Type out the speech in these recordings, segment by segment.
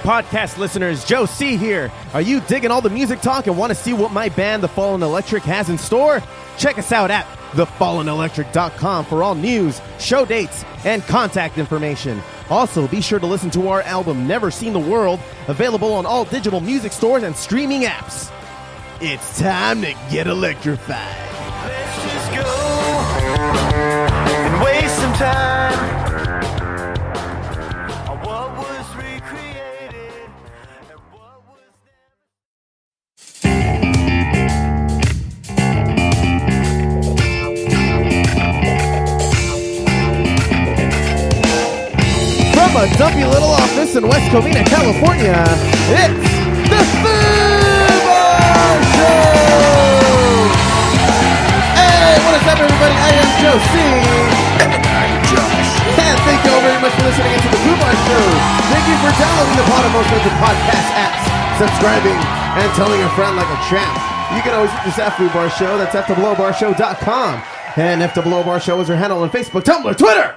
podcast listeners, Joe C here. Are you digging all the music talk and want to see what my band, The Fallen Electric, has in store? Check us out at thefallenelectric.com for all news, show dates, and contact information. Also, be sure to listen to our album, Never Seen the World, available on all digital music stores and streaming apps. It's time to get electrified. Let's just go and waste some time. What was recreated and what was From a dumpy little office in West Covina, California, it's the Foos Show! Hey, what is up, everybody? I am Joe C. And I'm Josh. And thank you all very much for listening into the Foos Show. Thank you for downloading the pod of most major podcast apps, subscribing, and telling a friend like a champ. You can always reach us at Foos Bar Show. That's at theblowbarshow.com. And if the Blow Bar Show is our handle on Facebook, Tumblr, Twitter,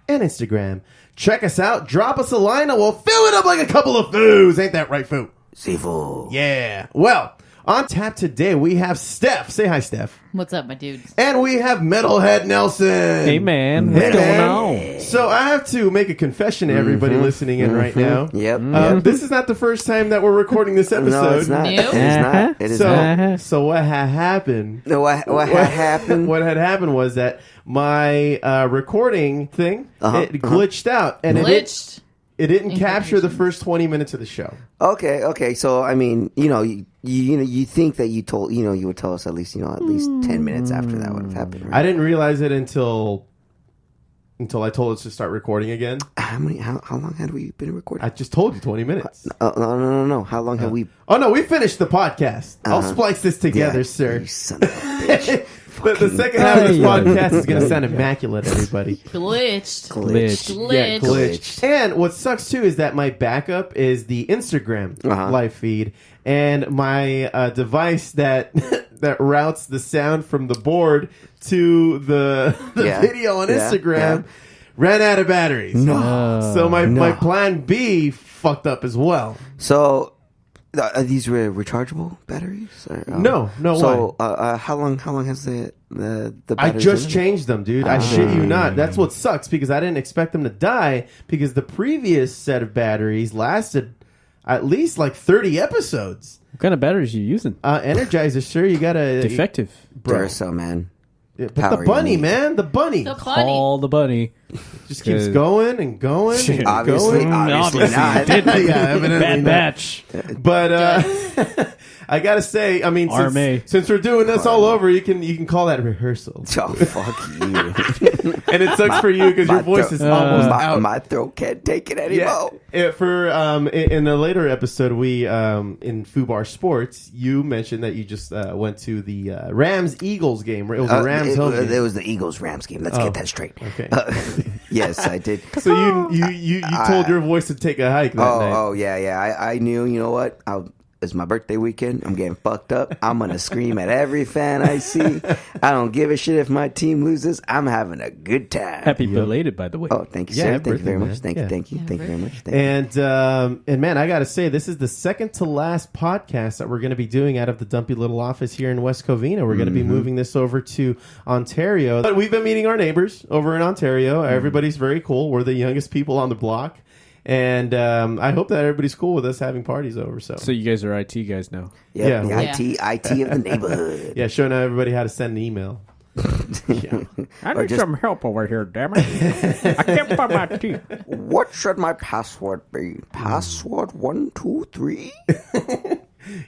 and Instagram. Check us out. Drop us a line and we'll fill it up like a couple of foos. Ain't that right, Foo? Sifu. Yeah. Well, on tap today, we have Steph. Say hi, Steph. What's up, my dudes? And we have Metalhead Nelson. Hey, man. Hey, What's going man. on? So I have to make a confession to everybody listening in right now. Yep. This is not the first time that we're recording this episode. No, it's not. Nope. It is not. It is not. So what had happened? What had happened? What had happened was that my recording thing, it glitched out. And Glitched. It didn't capture the first 20 minutes of the show. Okay. So I mean, you think that you would tell us at least 10 minutes after that would have happened. Right? I didn't realize it until I told us to start recording again. How long had we been recording? I just told you 20 minutes. No. How long have we? Oh no, we finished the podcast. I'll splice this together, sir. You son of a bitch. The second half of this podcast is going to sound immaculate, everybody. Glitched. Yeah, glitched. And what sucks too is that my backup is the Instagram live feed, and my device that routes the sound from the board to the video on Instagram ran out of batteries. No. So my plan B fucked up as well. So. Are these rechargeable batteries? Or, No. So, how long has the I batteries just been? changed them, dude. I shit you not. That's what sucks because I didn't expect them to die because the previous set of batteries lasted at least like 30 episodes. What kind of batteries are you using? Energizer, sir. You gotta Defective. bro. Duracell, man. But Power the you bunny, need. man, the bunny The bunny. Call the bunny. just keeps going and going. And Obviously going. not. Yeah, evidently Bad not. batch. But I gotta say, I mean, RMA. since we're doing this all over, you can call that rehearsal. Oh, fuck you. And it sucks for you because your voice is almost out. My throat can't take it anymore. In a later episode, we in Fubar Sports, you mentioned that you just went to the Rams-Eagles game. It was a Rams home game. It was the Eagles-Rams game. Let's get that straight. Okay. Yes, I did. So you told your voice to take a hike that night. Oh, yeah. I knew, you know what? It's my birthday weekend. I'm getting fucked up. I'm going to scream at every fan I see. I don't give a shit if my team loses. I'm having a good time. Happy belated, by the way. Oh, thank you, Yeah, sir. happy Thank you very birthday, much. man. Thank you very much. Thank you. And man, I gotta say, this is the second to last podcast that we're going to be doing out of the dumpy little office here in West Covina. We're going to be moving this over to Ontario. But we've been meeting our neighbors over in Ontario. Everybody's very cool. We're the youngest people on the block. And I hope that everybody's cool with us having parties over. So you guys are IT guys now. Yep, Yeah. the IT of the neighborhood. yeah, showing everybody how to send an email. I need some help over here, damn it. I can't find my teeth. What should my password be? Password 123?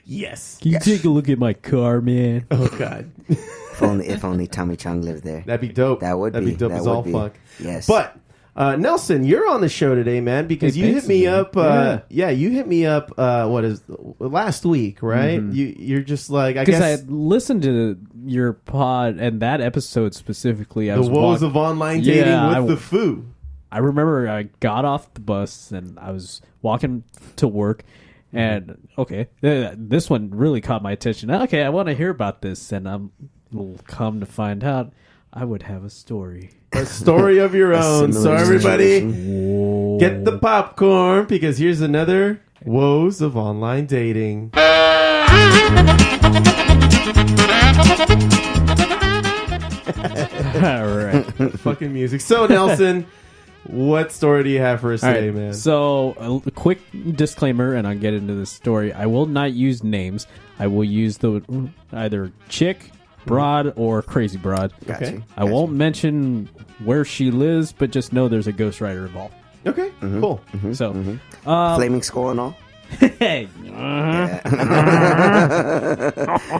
Yes. Can you take a look at my car, man? Oh God. If only Tommy Chung lived there. That'd be dope. That'd be dope as all fuck. Yes. But Nelson, you're on the show today, man, because you hit me up. You hit me up. Last week, right? You're just like I guess Because I had listened to your pod and that episode specifically. the Woes of Online Dating with the Foo. I remember I got off the bus and I was walking to work. And okay, this one really caught my attention. Okay, I want to hear about this, and I'm come to find out I would have a story. A story of your own. So everybody, get the popcorn because here's another Woes of Online Dating. All right. Fucking music. So, Nelson, what story do you have for us All today, right, man? So, a quick disclaimer, and I'll get into this story. I will not use names. I will use the either chick, broad, or crazy broad. Gotcha. Okay. I won't mention where she lives, but just know there's a ghostwriter involved. Okay, cool. So, Flaming skull and all. hey,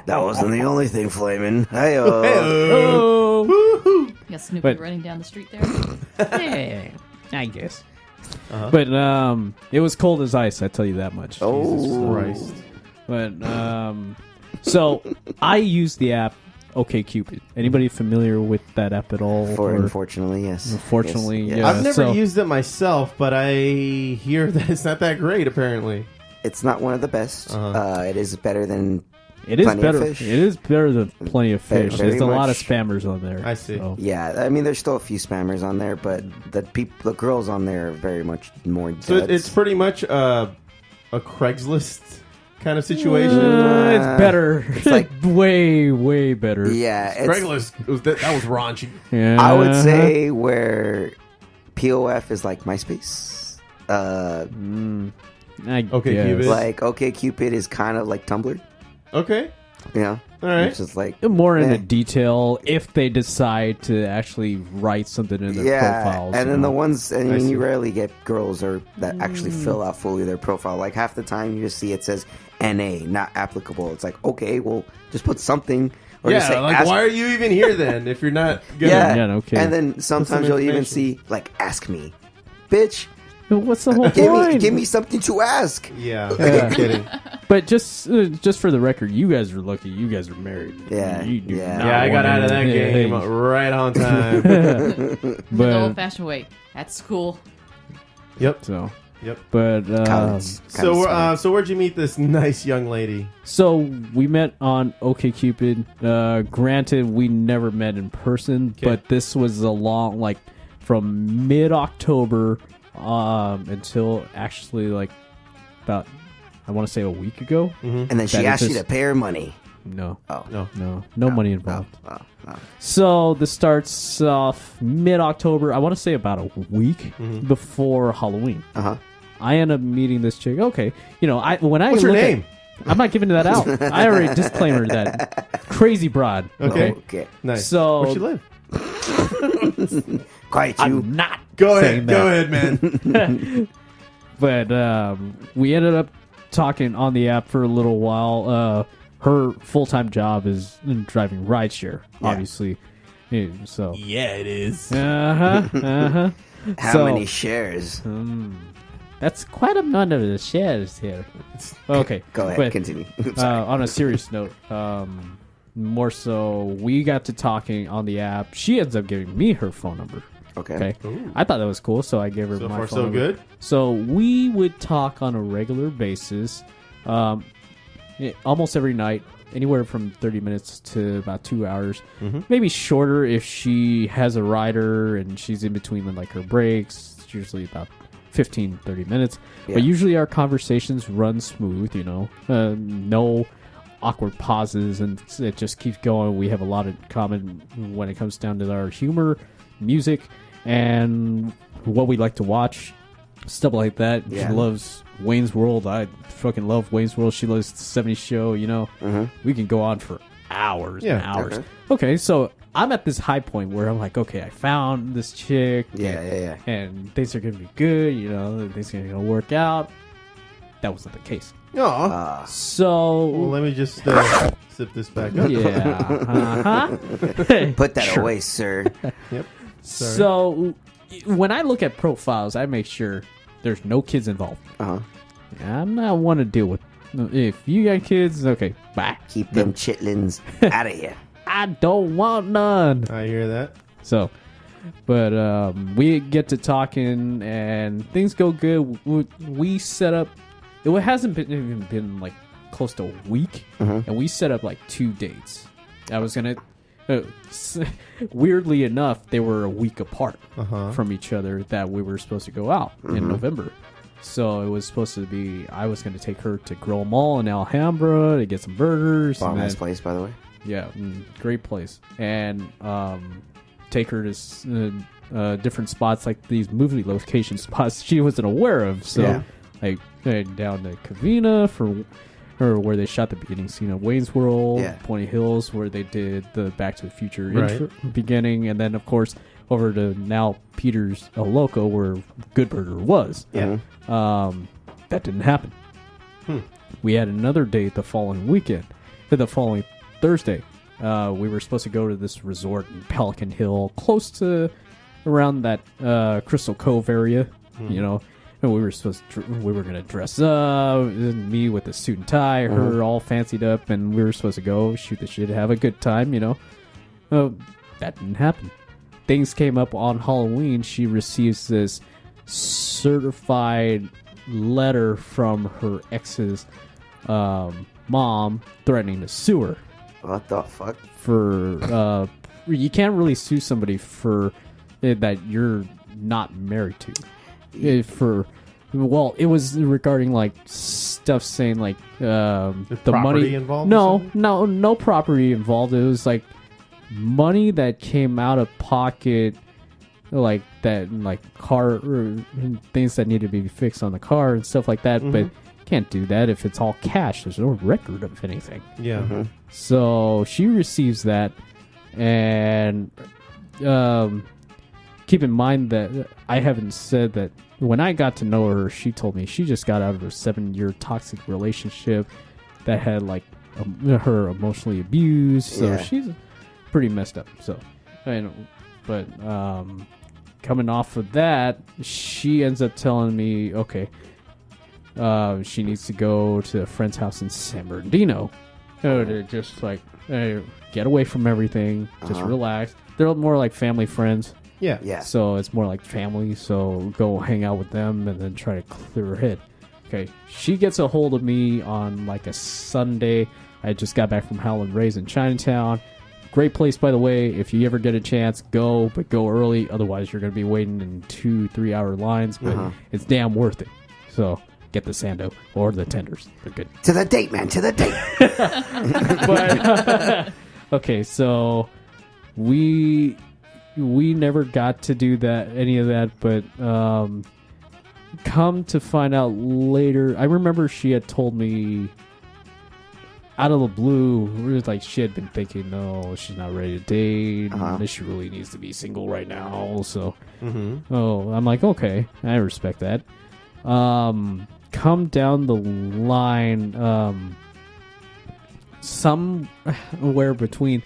That wasn't the only thing flaming. Hey, oh, You got Snoopy But- running down the street there. hey, I guess. But it was cold as ice. I tell you that much. Oh. Christ. But so I use the app OkCupid. Anybody familiar with that app at all? Or- Unfortunately, yes. Unfortunately, Yes, yeah. I've never so- used it myself, but I hear that it's not that great, apparently. It's not one of the best. It is better than It is Plenty of better. Fish. It is better than Plenty of Very- Fish. very There's a lot of much. spammers on there. I see. so. Yeah, I mean, there's still a few spammers on there, but the girls on there are very much more. So duds. it's pretty much a Craigslist kind of situation. It's better. It's like- way better. yeah. It's, Craigslist, that was raunchy. Yeah. I would say where POF is like MySpace. OkCupid. guess. Like OkCupid is kind of like Tumblr. Okay, You know, all right. it's just like more into eh. detail if they decide to actually write something in their profiles. and you then know. the ones, I mean, see. you rarely get girls or that actually fill out fully their profile. Like half the time, you just see it says NA, not applicable. It's like, okay, well, just put something. Or just Yeah, say, like ask- why are you even here then if you're not gonna? Yeah, Yeah, okay. And then sometimes you'll even information. see like, ask me, bitch. What's the whole Give point? me something to ask. Yeah, Yeah. I'm kidding. But just for the record, you guys are lucky. You guys are married. Yeah, You do yeah. not Yeah, I got wanna- out of that Yeah, game hey. right on time. The But old-fashioned way. That's cool. Yep. so, Yep. but So where'd you meet this nice young lady? so we met on OkCupid. Granted, we never met in person, but this was a long, like, from mid-October until actually like about, I want to say, a week ago. and then she That asked is you just- to pay her money. No, Oh, no money involved. oh. So this starts off mid-October. I want to say about a week before Halloween. Uh-huh. I end up meeting this chick. Okay, when I What's her look at- name? I'm not giving that out. I already disclaimer that. Crazy broad. Okay. Okay. Nice. So- Where'd she live? Quiet you. I'm not Go saying ahead. that. Go ahead, man. But we ended up talking on the app for a little while. Her full-time job is driving rideshare, obviously. Yeah, so Yeah, it is. How So- many shares? that's quite a amount of the shares here. Okay, Go ahead. but, Continue. on a serious note, more so, we got to talking on the app. She ends up giving me her phone number. Okay. Okay, I thought that was cool, so I gave her So my far, phone so number. good. So we would talk on a regular basis, almost every night, anywhere from 30 minutes to about 2 hours. Maybe shorter if she has a rider and she's in between like her breaks. It's usually about 15, 30 minutes. Yeah. But usually our conversations run smooth, no awkward pauses, and it just keeps going. We have a lot in common when it comes down to our humor, music, and what we like to watch, stuff like that. Yeah. She loves Wayne's World. I fucking love Wayne's World. She loves the 70s show. We can go on for hours and Yeah. hours. Okay, so I'm at this high point where I'm like, okay, I found this chick. Yeah. And things are going to be good. Things are going to work out. That wasn't the case. Aw. So, Well, let me just sip this back up. yeah. Put that Sure. away, sir. Yep. Sorry. So, when I look at profiles, I make sure there's no kids involved. Uh-huh. I'm not one to deal with. If you got kids, okay, bye. Keep them chitlins out of here. I don't want none. I hear that. So, but we get to talking and things go good. We set up. It hasn't even been like close to a week, and we set up like 2 dates. I was gonna. Weirdly enough, they were a week apart from each other that we were supposed to go out in November. So it was supposed to be, I was going to take her to Grill Mall in Alhambra to get some burgers. Bomb and ass then- place, by the way. Yeah, great place. And take her to different spots, like these movie location spots she wasn't aware of. So, Yeah. like down to Covina or where they shot the beginning scene of Wayne's World, Yeah. Pointy Hills, where they did the Back to the Future Right. beginning, and then of course over to now Peter's El Loco, where Good Burger was. Yeah. That didn't happen. We had another date the following weekend, the following Thursday. We were supposed to go to this resort in Pelican Hill, close to around that Crystal Cove area, you know. And we were gonna dress up, me with a suit and tie, her all fancied up, and we were supposed to go shoot the shit, have a good time, you know. That didn't happen. Things came up on Halloween. She receives this certified letter from her ex's mom threatening to sue her What the fuck? for you can't really sue somebody for that you're not married to. It was regarding like stuff saying like the property money involved or No, something? no property involved. It was like money that came out of pocket, like that, like car or things that need to be fixed on the car and stuff like that. But can't do that if it's all cash. There's no record of anything. Yeah. So she receives that, and keep in mind that I haven't said that when I got to know her, she told me she just got out of a 7-year toxic relationship that had like her emotionally abused. So Yeah. she's pretty messed up. So, but coming off of that, she ends up telling me, okay, she needs to go to a friend's house in San Bernardino. To just like get away from everything, just relax. They're more like family friends. Yeah. Yeah. So it's more like family. So go hang out with them and then try to clear her head. Okay. She gets a hold of me on like a Sunday. I just got back from Howlin' Rays in Chinatown. Great place, by the way. If you ever get a chance, go, but go early. Otherwise, you're going to be waiting in 2-3 hour lines. But it's damn worth it. So get the Sando or the tenders. They're good. To the date, man. To the date. But okay, so we never got to do that, any of that, but come to find out later, I remember she had told me out of the blue, it was like she had been thinking, no, she's not ready to date, she really needs to be single right now. So I'm like, okay, I respect that. Come down the line, somewhere between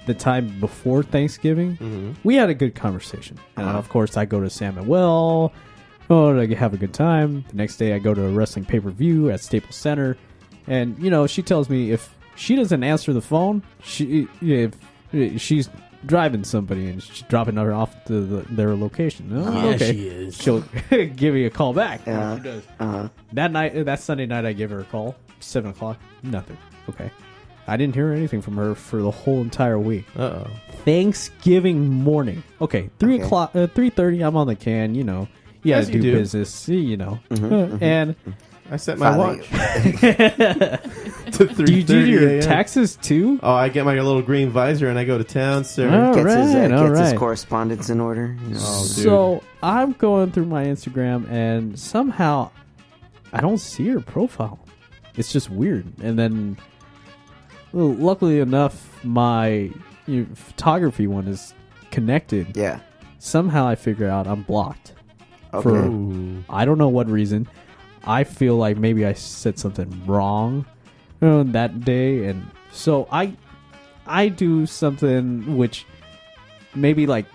the time before Thanksgiving, we had a good conversation. And of course, I go to San Manuel, to have a good time. The next day, I go to a wrestling pay-per-view at Staples Center. And, you know, she tells me if she doesn't answer the phone, if she's driving somebody and she's dropping her off to their location. Oh, okay. she is. She'll give me a call back. Yeah. She does. That Sunday night, I give her a call. 7 o'clock. Nothing. Okay. I didn't hear anything from her for the whole entire week. Uh-oh. Thanksgiving morning. Okay, 3:30. I'm on the can. You know, you Yes, gotta you do do. business. You know, and I set my Finally. watch to 3:30 do you do your a.m. taxes too? Oh, I get my little green visor and I go to town, sir. Oh. Gets All his right. correspondence in order. You know. Oh, dude. So I'm going through my Instagram and somehow I don't see her profile. It's just weird. And then, well, luckily enough, my photography one is connected. Yeah. Somehow I figure out I'm blocked. Okay. For Ooh. I don't know what reason. I feel like maybe I said something wrong that day, and so I do something which maybe like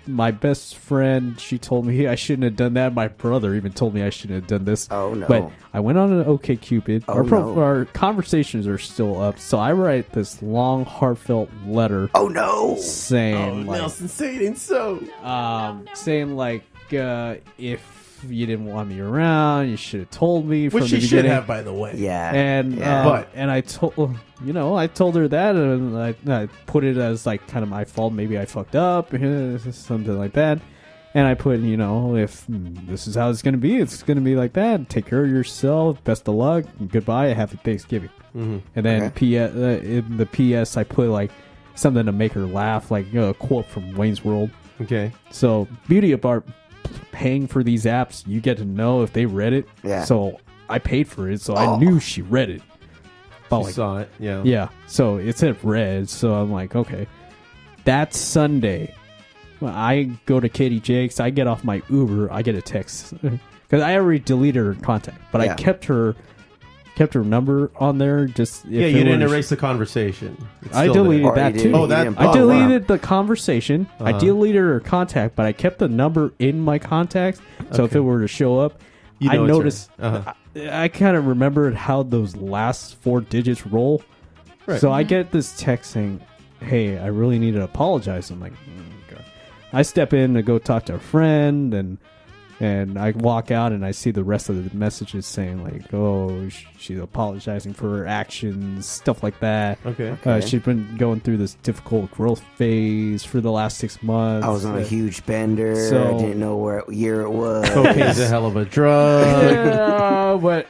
my best friend, she told me I shouldn't have done that. My brother even told me I shouldn't have done this. Oh, no. But I went on an OkCupid. Oh, no. Our conversations are still up, so I write this long, heartfelt letter Oh, no. saying like Nelson saying so. saying like if you didn't want me around, you should have told me from Which the she should beginning. have, by the way. Yeah. And Yeah. But- and I told her that, and I put it as like kind of my fault. Maybe I fucked up, something like that. And I put, if this is how it's going to be like that. Take care of yourself. Best of luck. Goodbye. Happy Thanksgiving. Mm-hmm. And then in the PS, I put like something to make her laugh, like a quote from Wayne's World. Okay. So beauty of art, paying for these apps, you get to know if they read it. Yeah. So I paid for it, so I knew she read it. But You saw it. Yeah. yeah. So it said read, so I'm like, okay. That's Sunday. Well, I go to Katie Jake's. I get off my Uber. I get a text because I already deleted her contact, but I kept her number on there. Just if Yeah, you didn't erase the conversation. It's I still deleted there. that too. Oh, that- I oh, deleted the conversation. I Uh-huh. deleted her contact, but I kept the number in my contacts. So if Okay. it were to show up, You I know it's her. noticed. Uh-huh. I kind of remembered how those last 4 digits roll. Right. So I get this text saying, "Hey, I really need to apologize." I'm like, God. I step in to go talk to a friend, and I walk out and I see the rest of the messages saying like, "Oh, she's apologizing for her actions, stuff like that." Okay. She's been going through this difficult growth phase for the last 6 months. I was on a huge bender. So- I didn't know what year it was. Cocaine's a hell of a drug. Yeah, but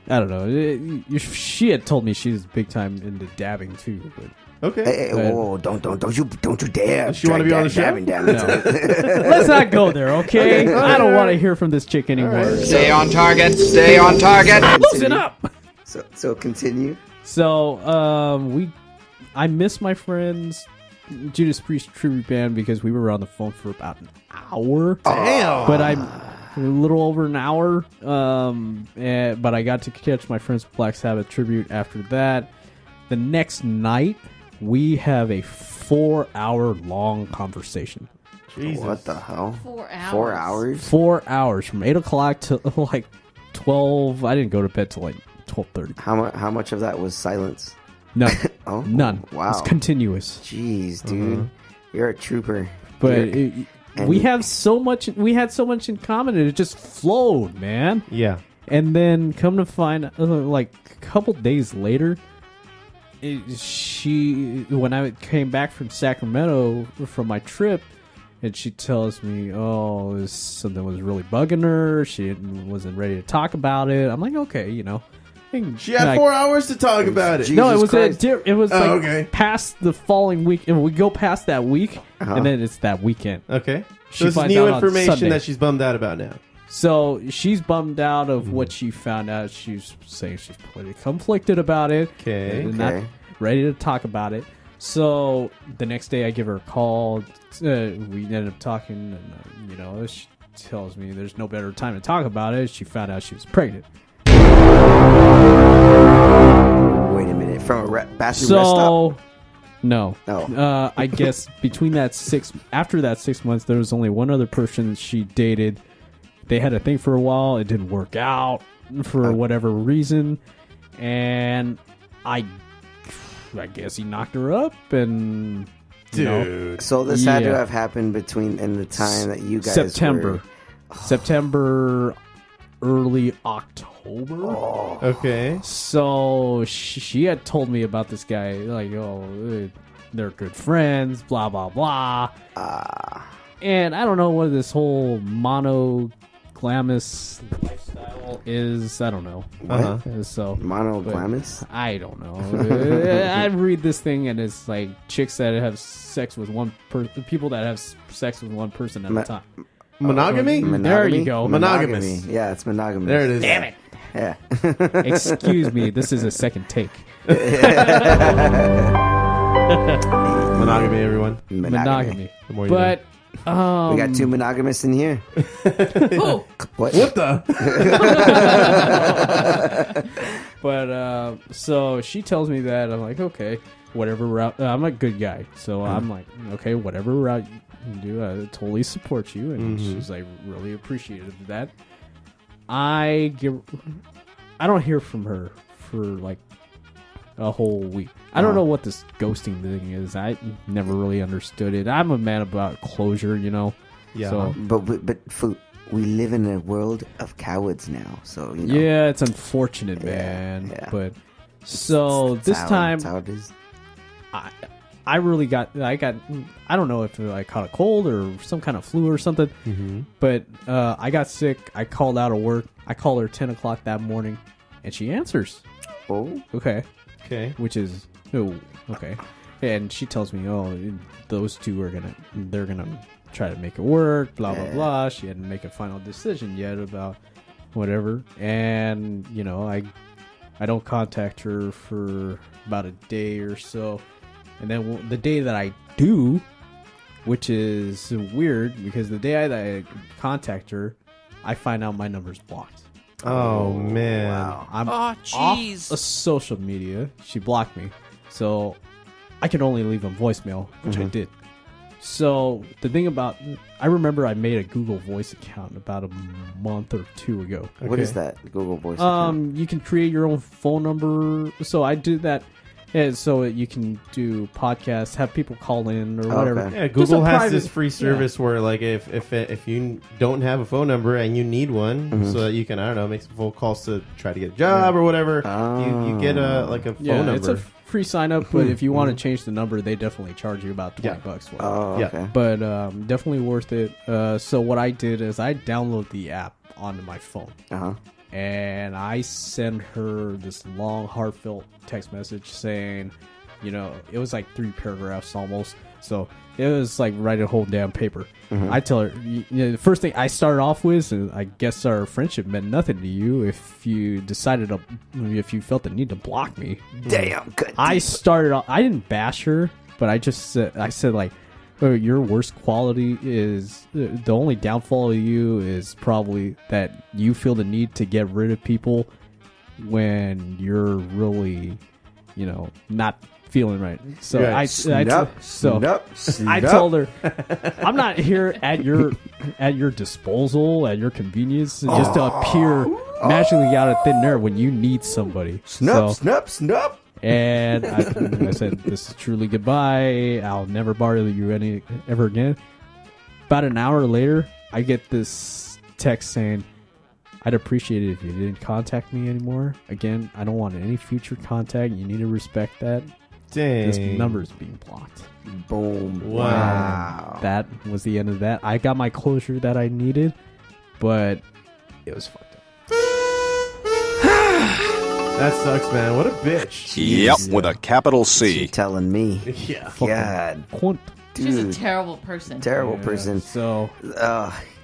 I don't know. She had told me she's big time into dabbing too. But Okay. Hey, whoa, don't you dare. Does she wanna be on the show? dabbing. let's not go there, okay? I don't want to hear from this chick anymore. Stay on target. Stay on target. Loosen up. So continue. So I miss my friends Judas Priest tribute band because we were on the phone for about an hour. Damn. But I'm a little over an hour. But I got to catch my friend's Black Sabbath tribute after that. The next night, we have a 4-hour long conversation. Jesus. What the hell? 4 hours. 4 hours? 4 hours from 8 o'clock to like 12. I didn't go to bed till like 12:30. How much of that was silence? None. Oh, None. wow. It's continuous. Jeez, dude, you're a trooper. But You're- we have so much. We had so much in common, and it just flowed, man. Yeah. And then come to find, like a couple days later, when I came back from Sacramento from my trip, and she tells me, "Oh, something was really bugging her. She wasn't ready to talk about it." I'm like, "Okay, She had 4 hours to talk about it. Jesus no, it was Christ. it was like okay. past the following week, and we go past that week, Uh-huh. and then it's that weekend. Okay. She So it's finds new out on information Sunday. that she's bummed out about now. So she's bummed out of what she found out. She's saying she's pretty conflicted about it. Okay. And not Okay. ready to talk about it. So the next day I give her a call. We ended up talking, and she tells me there's no better time to talk about it. She found out she was pregnant. Wait a minute. From a bathroom rest stop? So no. Oh. I guess between after that 6 months, there was only one other person she dated. They had a thing for a while. It didn't work out for whatever reason, and I guess he knocked her up, and Dude. So this had to Yeah. have happened in the time that you guys September, were... September, early October. Okay. So she had told me about this guy, like, they're good friends, blah blah blah. And I don't know what this whole monoglamous lifestyle is. I don't know. Uh-huh. So Monoglamous? I don't know. I read this thing and it's like chicks that have sex with one person, people that have sex with one person at a time. Monogamy? There you go. Monogamous. Yeah, it's monogamous. There it is. Damn it. Yeah. Excuse me. This is a second take. Monogamy, everyone. Monogamy. The more you know. But We got two monogamists in here. Oh, What? What the? But so she tells me that. I'm like, okay, whatever route. I'm a good guy, so I'm like, okay, whatever route you do, I totally support you. And she's like, really appreciative of that. I don't hear from her for like a whole week. I don't know what this ghosting thing is. I never really understood it. I'm a man about closure, Yeah. So But we live in a world of cowards now, so yeah, it's unfortunate, man. yeah. But so this time, that's how it is. I don't know if I caught a cold or some kind of flu or something, but I got sick. I called out of work. I called her 10 o'clock that morning, and she answers. Oh, Okay. Which is okay, and she tells me, those two they're gonna try to make it work, blah blah blah. She hadn't make a final decision yet about whatever, and I don't contact her for about a day or so, and then the day that I do, which is weird because the day that I contact her, I find out my number's blocked. Oh man. wow. I'm off of social media. She blocked me. So I could only leave a voicemail, which I did. So the thing about, I remember I made a Google Voice account about a month or two ago. What is that? Google Voice account? You can create your own phone number. So I did that. So you can do podcasts, have people call in or whatever. Okay. Yeah, Just Google a has private- this free service where, like, if you don't have a phone number and you need one, so that you can, I don't know, make some phone calls to try to get a job or whatever, you get a phone number. It's a free sign up, but if you want to change the number, they definitely charge you about $20 for it. Oh, yeah. okay. But definitely worth it. So what I did is I downloaded the app onto my phone. Uh-huh. And I send her this long, heartfelt text message saying, it was like 3 paragraphs almost. So it was like write a whole damn paper. I tell her, the first thing I started off with, and I guess our friendship meant nothing to you if you if you felt the need to block me. Damn good. I started off, I didn't bash her, but I said like, your worst quality is the only downfall of you is probably that you feel the need to get rid of people when you're really, not feeling right. So Right. I told her, I'm not here at your disposal, at your convenience, just to appear magically out of thin air when you need somebody. Snap. And I said, this is truly goodbye. I'll never bother you ever again. About an hour later, I get this text saying, I'd appreciate it if you didn't contact me anymore. Again, I don't want any future contact. You need to respect that. Dang. This number is being blocked. Boom. Wow. That was the end of that. I got my closure that I needed, but it was fucked up. That sucks, man. What a bitch. Yep, with a capital C. You telling me? Yeah. God, Quant- She's a dude, terrible person. terrible person. So,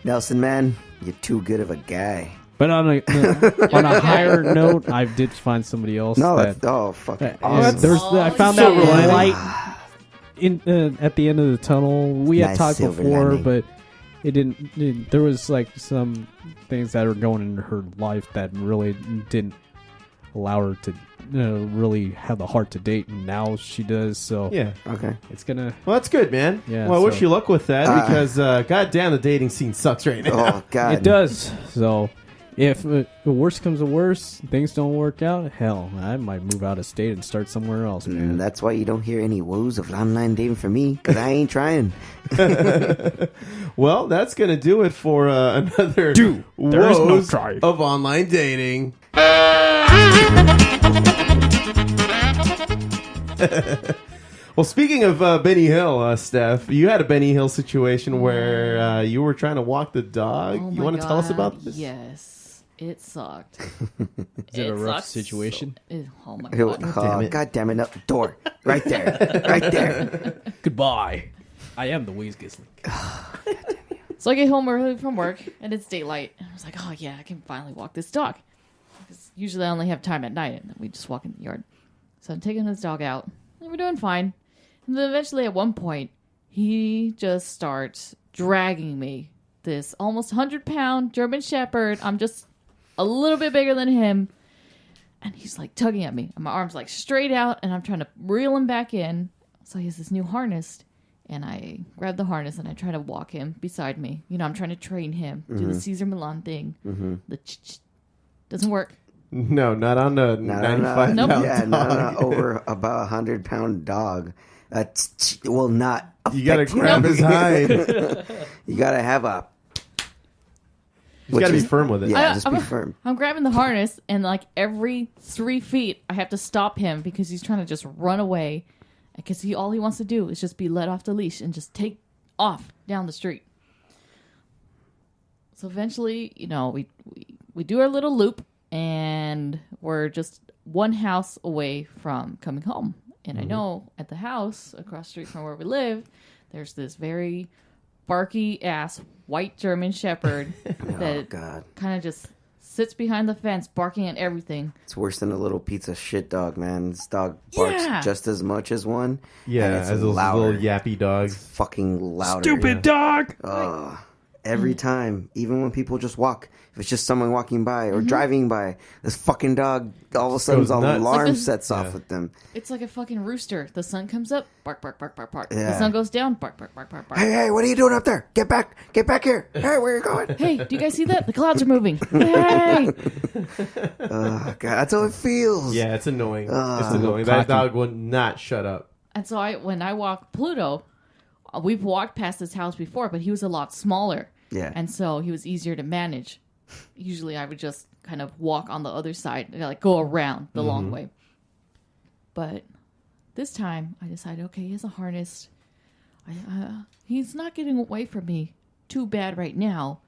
Nelson, man, you're too good of a guy. but on a higher note, I did find somebody else. No, that, that's fucking I awesome. found Silver that lining. light at the end of the tunnel. We had Nice talked silver before, lining. but it didn't. There was like some things that were going into her life that really didn't allow her to really have the heart to date, and now she does. So Yeah. Okay. it's gonna. Well, that's good, man. Yeah, Well, I wish so- you luck with that because, goddamn, the dating scene sucks right now. Oh God. It does. So if the worst comes to worst, things don't work out. Hell, I might move out of state and start somewhere else, man. And that's why you don't hear any woes of online dating from me, because I ain't trying. Well, that's going to do it for another there is no Woes try. of Online Dating. Well, speaking of Benny Hill, Steph, you had a Benny Hill situation where you were trying to walk the dog. Oh You my want to tell us God, about this? Yes, it sucked. Is it a rough sucked situation? oh my Oh, God. God damn it. No, door. Right there. Right there. Goodbye. I am the Weezer. So I get home early from work, and it's daylight. And I was like, oh, yeah, I can finally walk this dog. Because usually I only have time at night, and then we just walk in the yard. So I'm taking this dog out, and we're doing fine. And then eventually, at one point, he just starts dragging me. This almost 100-pound German Shepherd. I'm just a little bit bigger than him. And he's, like, tugging at me. And my arm's, like, straight out, and I'm trying to reel him back in. So he has this new harness. And I grab the harness and I try to walk him beside me. You know, I'm trying to train him. Do the Caesar Milan thing. The doesn't work. No, not on the 95 Nope. pound Yeah, dog. no, over about 100-pound dog. That will not affect You got to him. grab his hide. You got to have a... You got to be is- firm with it. Yeah, just be firm. I'm grabbing the harness, and like every 3 feet, I have to stop him because he's trying to just run away. because all he wants to do is just be let off the leash and just take off down the street. So eventually, we do our little loop, and we're just one house away from coming home. And I know at the house across the street from where we live, there's this very barky ass white German Shepherd that kind of just sits behind the fence barking at everything. It's worse than a little pizza shit dog, man. This dog barks just as much as one. Yeah, and as those little yappy dogs. It's fucking louder. Stupid dog! Every time, even when people just walk, if it's just someone walking by or driving by, this fucking dog, all of a sudden, the alarm sets off with them. It's like a fucking rooster. The sun comes up, bark, bark, bark, bark, bark. Yeah. The sun goes down, bark, bark, bark, bark, bark. Hey, what are you doing up there? Get back here. Hey, where are you going? Hey, do you guys see that? The clouds are moving. Hey! God, that's how it feels. Yeah, it's annoying. It's annoying. That dog will not shut up. And so when I walk Pluto, we've walked past his house before, but he was a lot smaller. Yeah. And so he was easier to manage. Usually I would just kind of walk on the other side, like go around the long way. But this time I decided, okay, he has a harness. He's not getting away from me too bad right now.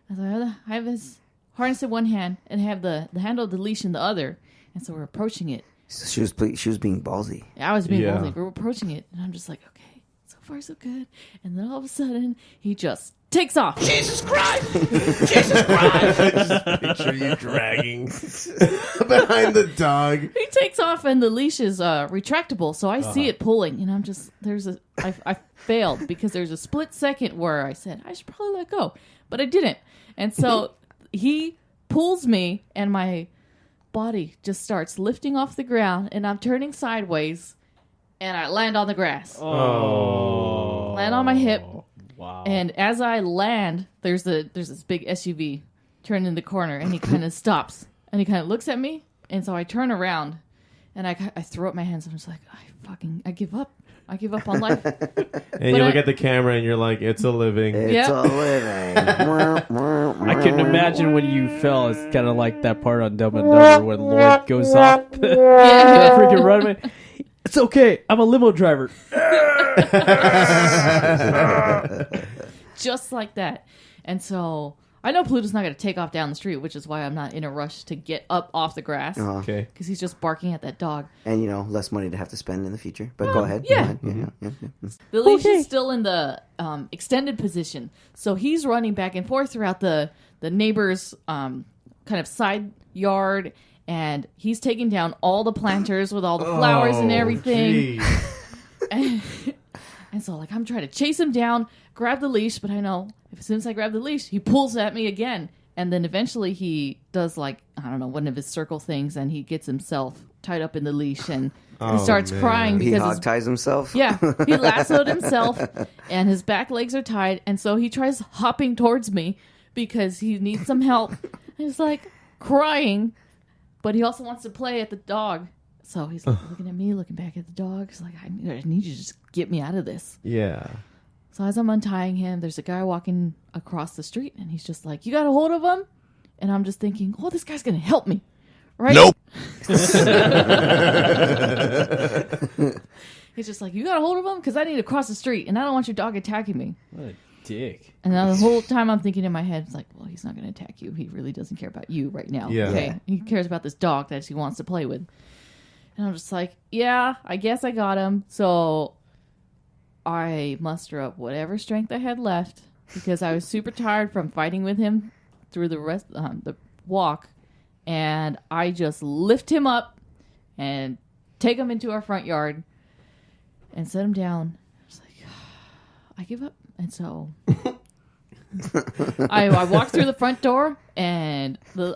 I have his harness in one hand and have the handle of the leash in the other. And so we're approaching it. She was being ballsy. I was being ballsy. We're approaching it. And I'm just like, okay, so far so good. And then all of a sudden he just takes off. Jesus Christ! Jesus Christ! Just picture you dragging behind the dog. He takes off and the leash is retractable, so I see it pulling, and I'm just I failed because there's a split second where I said I should probably let go, but I didn't, and so he pulls me, and my body just starts lifting off the ground, and I'm turning sideways, and I land on the grass. Land on my hip. Wow. And as I land, there's this big SUV turning the corner, and he kind of stops, and he kind of looks at me, and so I turn around, and I throw up my hands, and I'm just like, I give up. I give up on life. And you look at the camera, and you're like, it's a living. It's a living. I can imagine when you fell. It's kind of like that part on Dumb and Dumber when Lord goes off the freaking runway. It's okay. I'm a limo driver. Just like that. And so I know Pluto's not going to take off down the street, which is why I'm not in a rush to get up off the grass. Okay. Because he's just barking at that dog. And, less money to have to spend in the future. But go ahead. Yeah. Go ahead. Yeah. The leash is still in the extended position. So he's running back and forth throughout the neighbor's kind of side yard. And he's taking down all the planters with all the flowers and everything. And so, I'm trying to chase him down, grab the leash, but I know as soon as I grab the leash, he pulls at me again. And then eventually he does, one of his circle things, and he gets himself tied up in the leash and he starts crying He because hog ties himself? Yeah, he lassoed himself, and his back legs are tied, and so he tries hopping towards me because he needs some help. He's crying, but he also wants to play at the dog. So he's looking at me, looking back at the dog. He's like, I need you to just get me out of this. Yeah. So as I'm untying him, there's a guy walking across the street, and he's just like, you got a hold of him? And I'm just thinking, oh, this guy's going to help me. Right? Nope. He's just like, you got a hold of him? Because I need to cross the street, and I don't want your dog attacking me. What a dick. And now the whole time I'm thinking in my head, it's like, well, he's not going to attack you. He really doesn't care about you right now. Yeah. Okay? He cares about this dog that he wants to play with. And I'm just like, yeah, I guess I got him. So I muster up whatever strength I had left because I was super tired from fighting with him through the rest the walk. And I just lift him up and take him into our front yard and set him down. I was like, I give up. And so I walked through the front door and I'm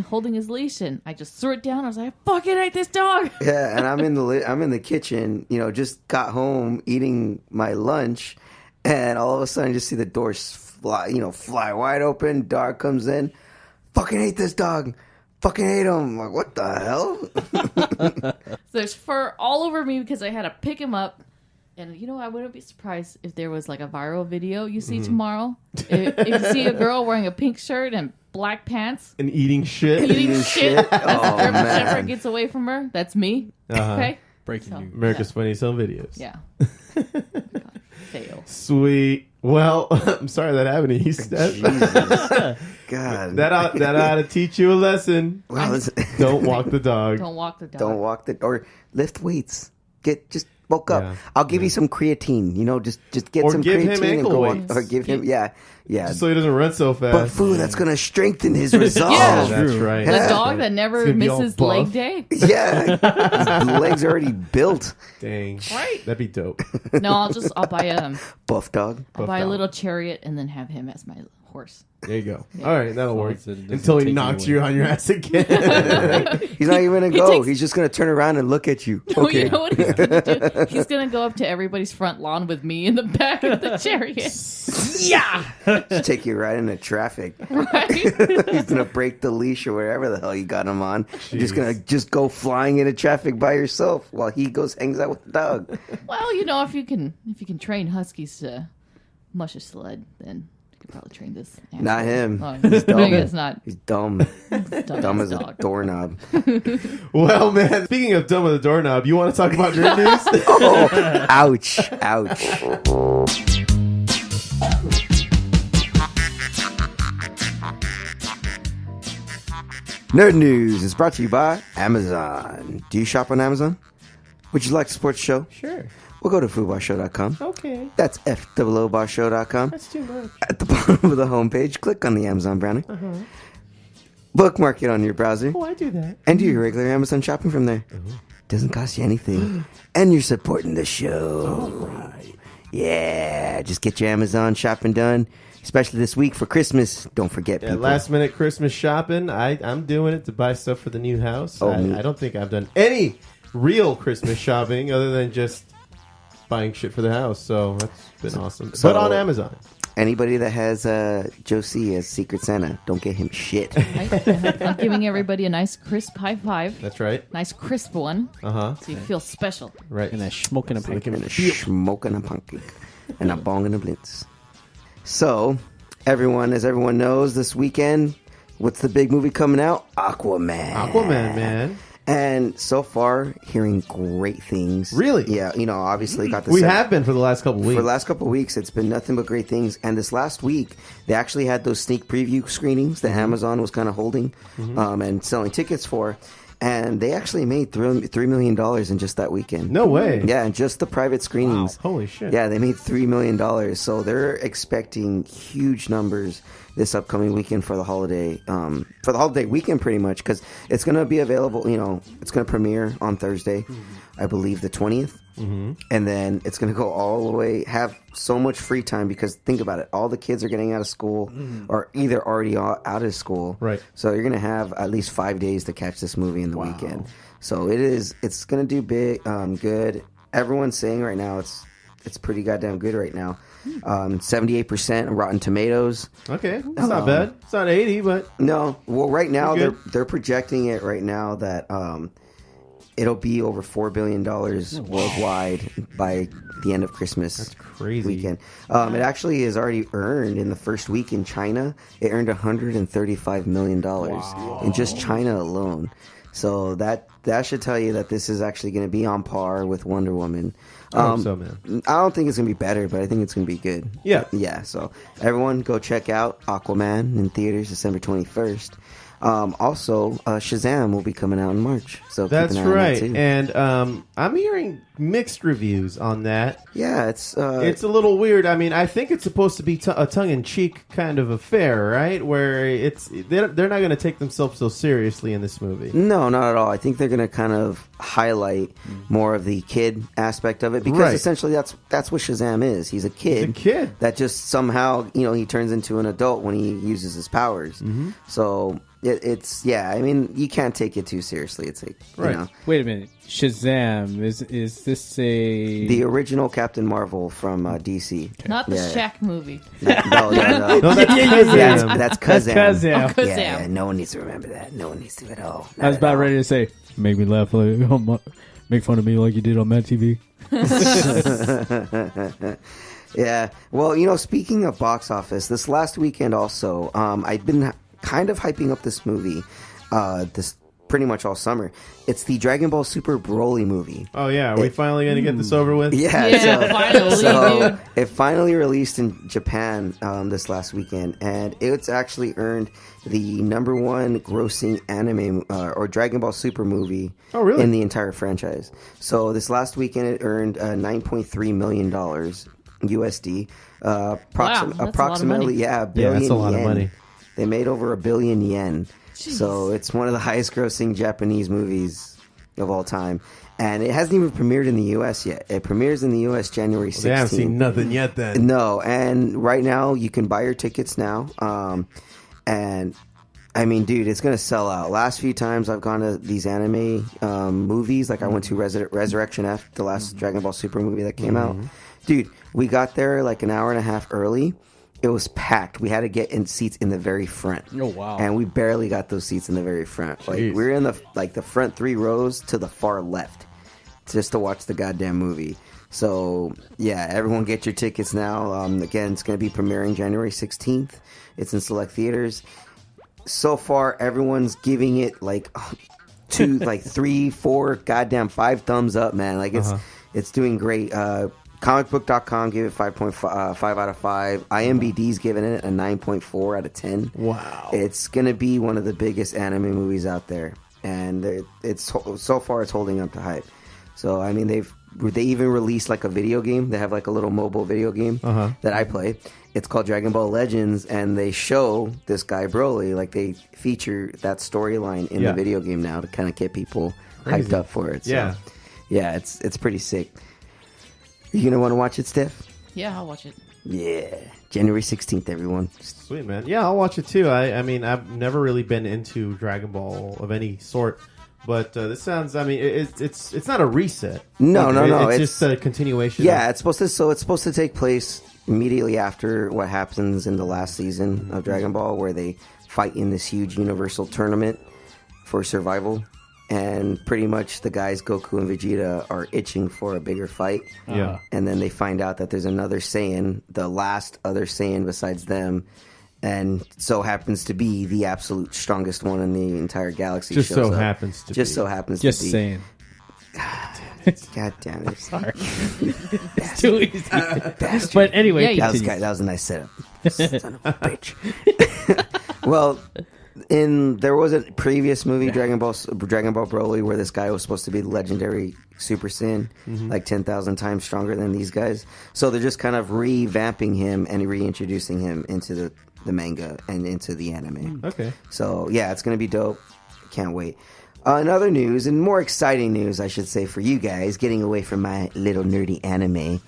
holding his leash and I just threw it down. I was like, I fucking hate this dog. Yeah, and I'm in the kitchen, just got home eating my lunch, and all of a sudden just see the doors fly wide open. Dog comes in. Fucking hate this dog. Fucking hate him. I'm like, what the hell? There's fur all over me because I had to pick him up. And, I wouldn't be surprised if there was a viral video you see tomorrow. If you see a girl wearing a pink shirt and black pants. And eating shit. Eating shit. As the German man. Shepherd gets away from her. That's me. Okay? Breaking So, news. America's Funniest Home Videos. Yeah. Fail. Sweet. Well, I'm sorry that happened to you, Steph. God. That ought to teach you a lesson. Well, listen, Don't walk the dog. Don't walk the dog. don't walk or lift weights. Just woke up. Yeah. I'll give you some creatine. Just get Or some give him creatine and ankle go on. weights. Or give him, yeah. Just so he doesn't run so fast. But food that's gonna strengthen his resolve. Yeah. That's right. The Yeah. dog that It's never gonna be all misses buff. leg day. Yeah, his legs are already built. Dang. Right. That'd be dope. No, I'll buy Buff dog. I'll buy a little chariot and then have him as my horse. There you go. All right, that'll work. as it doesn't Until he take you knocks away. you on your ass again. He's not even gonna go. takes- He's just gonna turn around and look at you. Well, Okay. you know what he's gonna do? He's gonna go up to everybody's front lawn with me in the back of the chariot. Just take you right into traffic. Right? He's gonna break the leash or wherever the hell you got him on. You're just gonna go flying into traffic by yourself while he goes hangs out with the dog. Well, you know, if you can train huskies to mush a sled, then you could probably train this. animal. Not him. Oh, He's dumb. I guess not. He's dumb. Dumb as a dog. doorknob. Well, man, speaking of dumb with a doorknob, you want to talk about nerd news? Oh, ouch. Ouch. Nerd News is brought to you by Amazon. Do you shop on Amazon? Would you like to support the show? Sure. Well, go to foodbarshow.com. Okay. That's FOOBarshow.com. That's too much. At the bottom of the homepage, click on the Amazon brownie. Bookmark it on your browser. Oh, I do that. And do your regular Amazon shopping from there. Doesn't cost you anything. And you're supporting the show. Yeah, just get your Amazon shopping done. Especially this week for Christmas. Don't forget, Yeah, people. last minute Christmas shopping. I'm doing it to buy stuff for the new house. Oh, me. I don't think I've done any real Christmas shopping other than just buying shit for the house. So that's been awesome. So- but on Amazon. Anybody that has Josie as Secret Santa, don't get him shit. Right? I'm giving everybody a nice crisp high five. That's right. Nice crisp one. Uh-huh. So you feel special. Right. And a smoking a Making And it a feel. smoke and a pumpkin. And a bong and a blintz. So, as everyone knows, this weekend, what's the big movie coming out? Aquaman. Aquaman, man. And so far, hearing great things. Really? Yeah, obviously got the We have been for the last couple weeks. For the last couple of weeks, it's been nothing but great things. And this last week, they actually had those sneak preview screenings that Amazon was kind of holding and selling tickets for. And they actually made $3 million in just that weekend. No way. Yeah, and just the private screenings. Wow. Holy shit. Yeah, they made $3 million. So they're expecting huge numbers this upcoming weekend for the holiday weekend, pretty much, because it's going to be available. It's going to premiere on Thursday, I believe the 20th. And then it's going to go all the way, have so much free time because think about it. All the kids are getting out of school or either already out of school. Right. So you're going to have at least 5 days to catch this movie in the weekend. So it's going to do big, good. Everyone's saying right now it's pretty goddamn good right now. 78% Rotten Tomatoes. Okay. That's not bad. It's not 80, but No, well, right now You're good. they're projecting it right now that it'll be over $4 billion worldwide by the end of Christmas. that's crazy. Weekend. It actually has already earned in the first week in China. It earned $135 million in just China alone. So that should tell you that this is actually going to be on par with Wonder Woman. I hope so, man. I don't think it's going to be better, but I think it's going to be good. Yeah. Yeah, so everyone go check out Aquaman in theaters December 21st. Also, Shazam will be coming out in March. So That's keep an eye on that right. too. And I'm hearing mixed reviews on that. Yeah, it's It's a little weird. I mean, I think it's supposed to be a tongue-in-cheek kind of affair, right? Where they're not going to take themselves so seriously in this movie. no, not at all. I think they're going to kind of highlight more of the kid aspect of it because Right. essentially that's what Shazam is. He's a kid. He's a kid. that just somehow he turns into an adult when he uses his powers. So it's I mean, you can't take it too seriously. It's like Right. Wait a minute. Shazam. Is this a... the original Captain Marvel from DC. Not the Yeah. Shaq movie. No, No, that's Kazam. that's That's Kazam. Kazam. Oh, Yeah, Kazam. no one needs to remember that. No one needs to at all. I was about ready to say, make me laugh like, make fun of me like you did on Mad TV. Yeah. Well, speaking of box office, this last weekend also, I've been kind of hyping up this movie, this pretty much all summer. It's the Dragon Ball Super Broly movie. Oh yeah, are we finally gonna get this over with? Yeah, finally, dude. It finally released in Japan this last weekend, and it's actually earned the #1 grossing anime or Dragon Ball Super movie in the entire franchise. So this last weekend it earned $9.3 million USD. Approximately, a billion that's a lot yen. of money. They made over 1 billion yen. Jeez. So it's one of the highest grossing Japanese movies of all time. And it hasn't even premiered in the U.S. yet. It premieres in the U.S. January 16th. They haven't seen nothing yet then. No, and right now you can buy your tickets now. And I mean, dude, it's going to sell out. Last few times I've gone to these anime movies, like I went to Resurrection F, the last Dragon Ball Super movie that came out. Dude, we got there like an hour and a half early. It was packed. We had to get in seats in the very front. Oh, wow. And we barely got those seats in the very front. Like we were in the front 3 rows to the far left just to watch the goddamn movie. So, yeah, everyone get your tickets now. Again, it's going to be premiering January 16th. It's in select theaters. So far, everyone's giving it like 2, like 3, 4, goddamn 5 thumbs up, man. Like it's doing great. Comicbook.com gave it 5.5 out of 5. IMDb's giving it a 9.4 out of 10. Wow. It's going to be one of the biggest anime movies out there. And it's so far it's holding up to hype. So, I mean, they even released like a video game. They have like a little mobile video game that I play. It's called Dragon Ball Legends, and they show this guy Broly. Like, they feature that storyline in the video game now to kind of get people hyped up for it. So, yeah, it's pretty sick. You gonna want to watch it, Steph? Yeah, I'll watch it. Yeah, January 16th, everyone. Sweet, man. Yeah, I'll watch it too. I mean, I've never really been into Dragon Ball of any sort, but this sounds. I mean, it's not a reset. No. It's just a continuation. Yeah, it's supposed to take place immediately after what happens in the last season of Dragon Ball, where they fight in this huge universal tournament for survival. And pretty much the guys Goku and Vegeta are itching for a bigger fight. Yeah. And then they find out that there's another Saiyan, the last other Saiyan besides them, and so happens to be the absolute strongest one in the entire galaxy. Just so shows up. happens to Just be. so happens Just to be. saying. God damn it. Sorry. It's too easy. Bastard. But anyway, Yeah, continue. That was a nice setup. Son of a bitch. Well, there was a previous movie, Dragon Ball Broly, where this guy was supposed to be the legendary Super Saiyan, like 10,000 times stronger than these guys. So they're just kind of revamping him and reintroducing him into the manga and into the anime. Okay. So yeah, it's gonna be dope. Can't wait. In other news, and more exciting news, I should say, for you guys, getting away from my little nerdy anime,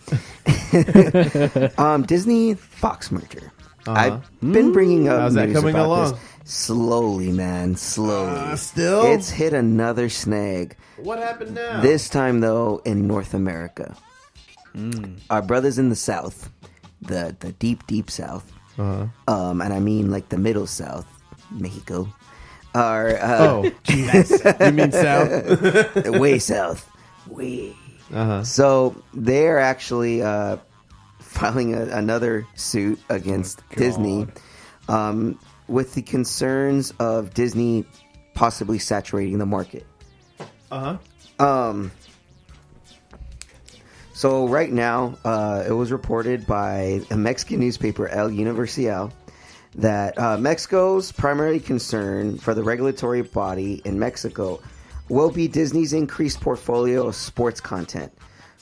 Disney Fox merger. I've been bringing up How's that news coming about along? this slowly, man, slowly. Still? It's hit another snag. What happened now? This time, though, in North America. Our brothers in the South, the deep, deep South, and I mean like the middle South, Mexico, are you mean South? way south, way. So they're actually filing another suit against Disney, with the concerns of Disney possibly saturating the market. So right now, it was reported by a Mexican newspaper, El Universal, that Mexico's primary concern for the regulatory body in Mexico will be Disney's increased portfolio of sports content.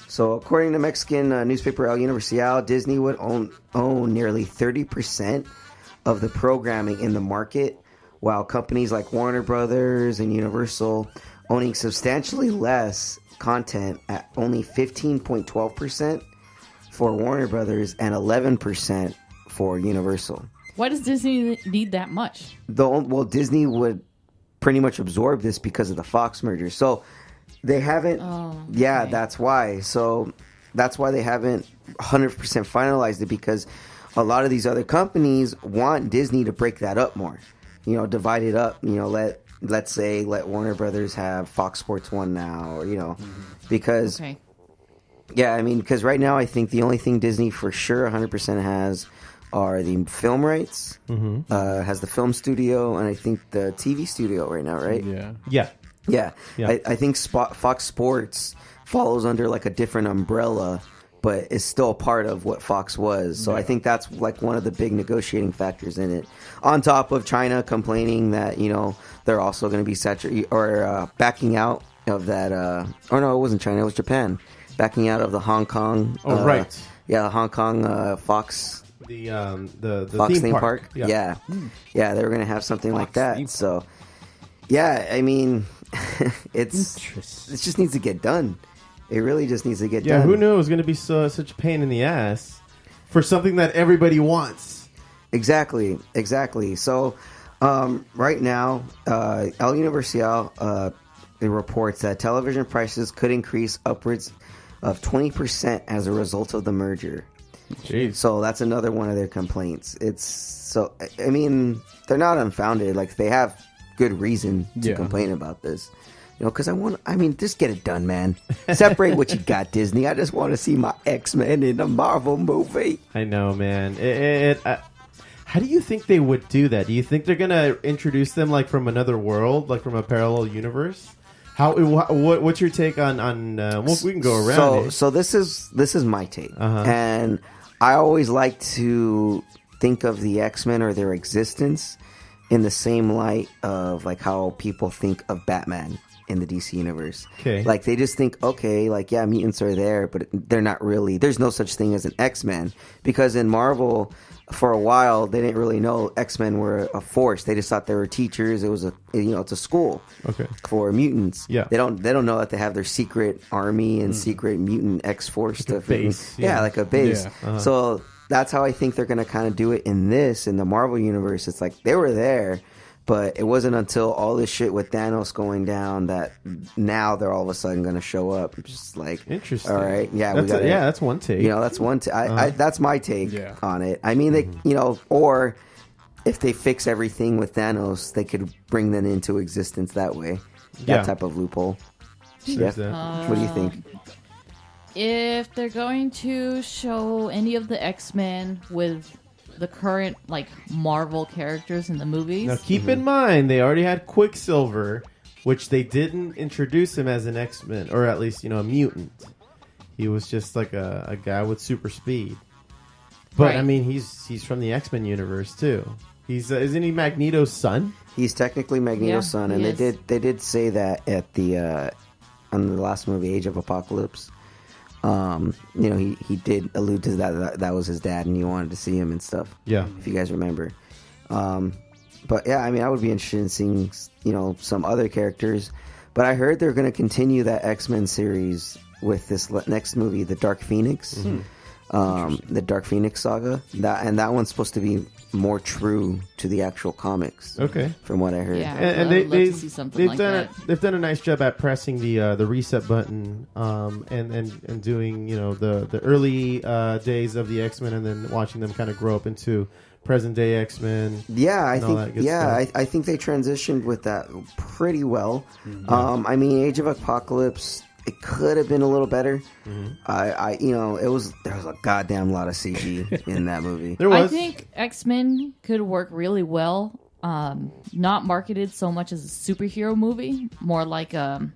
So according to Mexican newspaper El Universal, Disney would own nearly 30% of the programming in the market, while companies like Warner Brothers and Universal owning substantially less content at only 15.12% for Warner Brothers and 11% for Universal. Why does Disney need that much? Well, Disney would pretty much absorb this because of the Fox merger. So they haven't. Yeah, that's why. So that's why they haven't 100% finalized it, because a lot of these other companies want Disney to break that up more. You know, divide it up. You know, let's say let Warner Brothers have Fox Sports 1 now, or, you know, because yeah, I mean, because right now I think the only thing Disney for sure 100% has are the film rights, has the film studio, and I think the TV studio right now, right? Yeah. Yeah. Yeah. Yeah. I think Fox Sports follows under like a different umbrella, but is still part of what Fox was. So I think that's like one of the big negotiating factors in it. On top of China complaining that, they're also going to be backing out of that. Or no, it wasn't China. It was Japan. Backing out of the Hong Kong. Oh, right. Yeah, the Hong Kong Fox. The Fox theme park. Yeah. Yeah, they were going to have something like Fox theme that. So, yeah, I mean, it just needs to get done. It really just needs to get done. Yeah, who knew it was going to be such a pain in the ass for something that everybody wants? Exactly. So, right now, El Universal it reports that television prices could increase upwards of 20% as a result of the merger. Jeez. So that's another one of their complaints. I mean, they're not unfounded. Like, they have good reason to complain about this. Because just get it done, man. Separate what you got, Disney. I just want to see my X-Men in a Marvel movie. I know, man. How do you think they would do that? Do you think they're going to introduce them like from another world, like from a parallel universe? What's your take on we can go around. So this is my take. And I always like to think of the X-Men or their existence in the same light of like how people think of Batman in the DC universe. Okay. Like, they just think, okay, like, yeah, mutants are there, but they're not really. There's no such thing as an X-Men, because in Marvel, for a while, they didn't really know X-Men were a force. They just thought they were teachers. It was it's a school for mutants. Yeah. They don't know that they have their secret army and secret mutant X-Force stuff. base. Yeah, like a base. Yeah. So that's how I think they're going to kind of do it in the Marvel universe. It's like they were there, but it wasn't until all this shit with Thanos going down that now they're all of a sudden going to show up. Just like, interesting. All right, yeah, that's one take. That's one. That's my take on it. I mean, they, or if they fix everything with Thanos, they could bring them into existence that way. That type of loophole. There's Yeah. that. What do you think? If they're going to show any of the X-Men with the current like Marvel characters in the movies, Now keep in mind they already had Quicksilver, which they didn't introduce him as an X-Men, or at least a mutant. He was just like a guy with super speed. But Right. I mean, he's from the X-Men universe too. He's isn't he Magneto's son? He's technically Magneto's son, and he they did say that at the on the last movie, Age of Apocalypse. He did allude to that was his dad, and he wanted to see him and stuff. Yeah. If you guys remember. But yeah, I mean, I would be interested in seeing some other characters. But I heard they're going to continue that X-Men series with this next movie, The Dark Phoenix. The Dark Phoenix saga. That one's supposed to be more true to the actual comics. Okay. From what I heard. Yeah. And I would love to see something like that. They've done a nice job at pressing the reset button, and doing the early days of the X-Men, and then watching them kind of grow up into present day X-Men. Yeah, I and all that think good stuff. I think they transitioned with that pretty well. I mean, Age of Apocalypse, it could have been a little better. There was a goddamn lot of CG in that movie. There was. I think X-Men could work really well. Not marketed so much as a superhero movie, more like a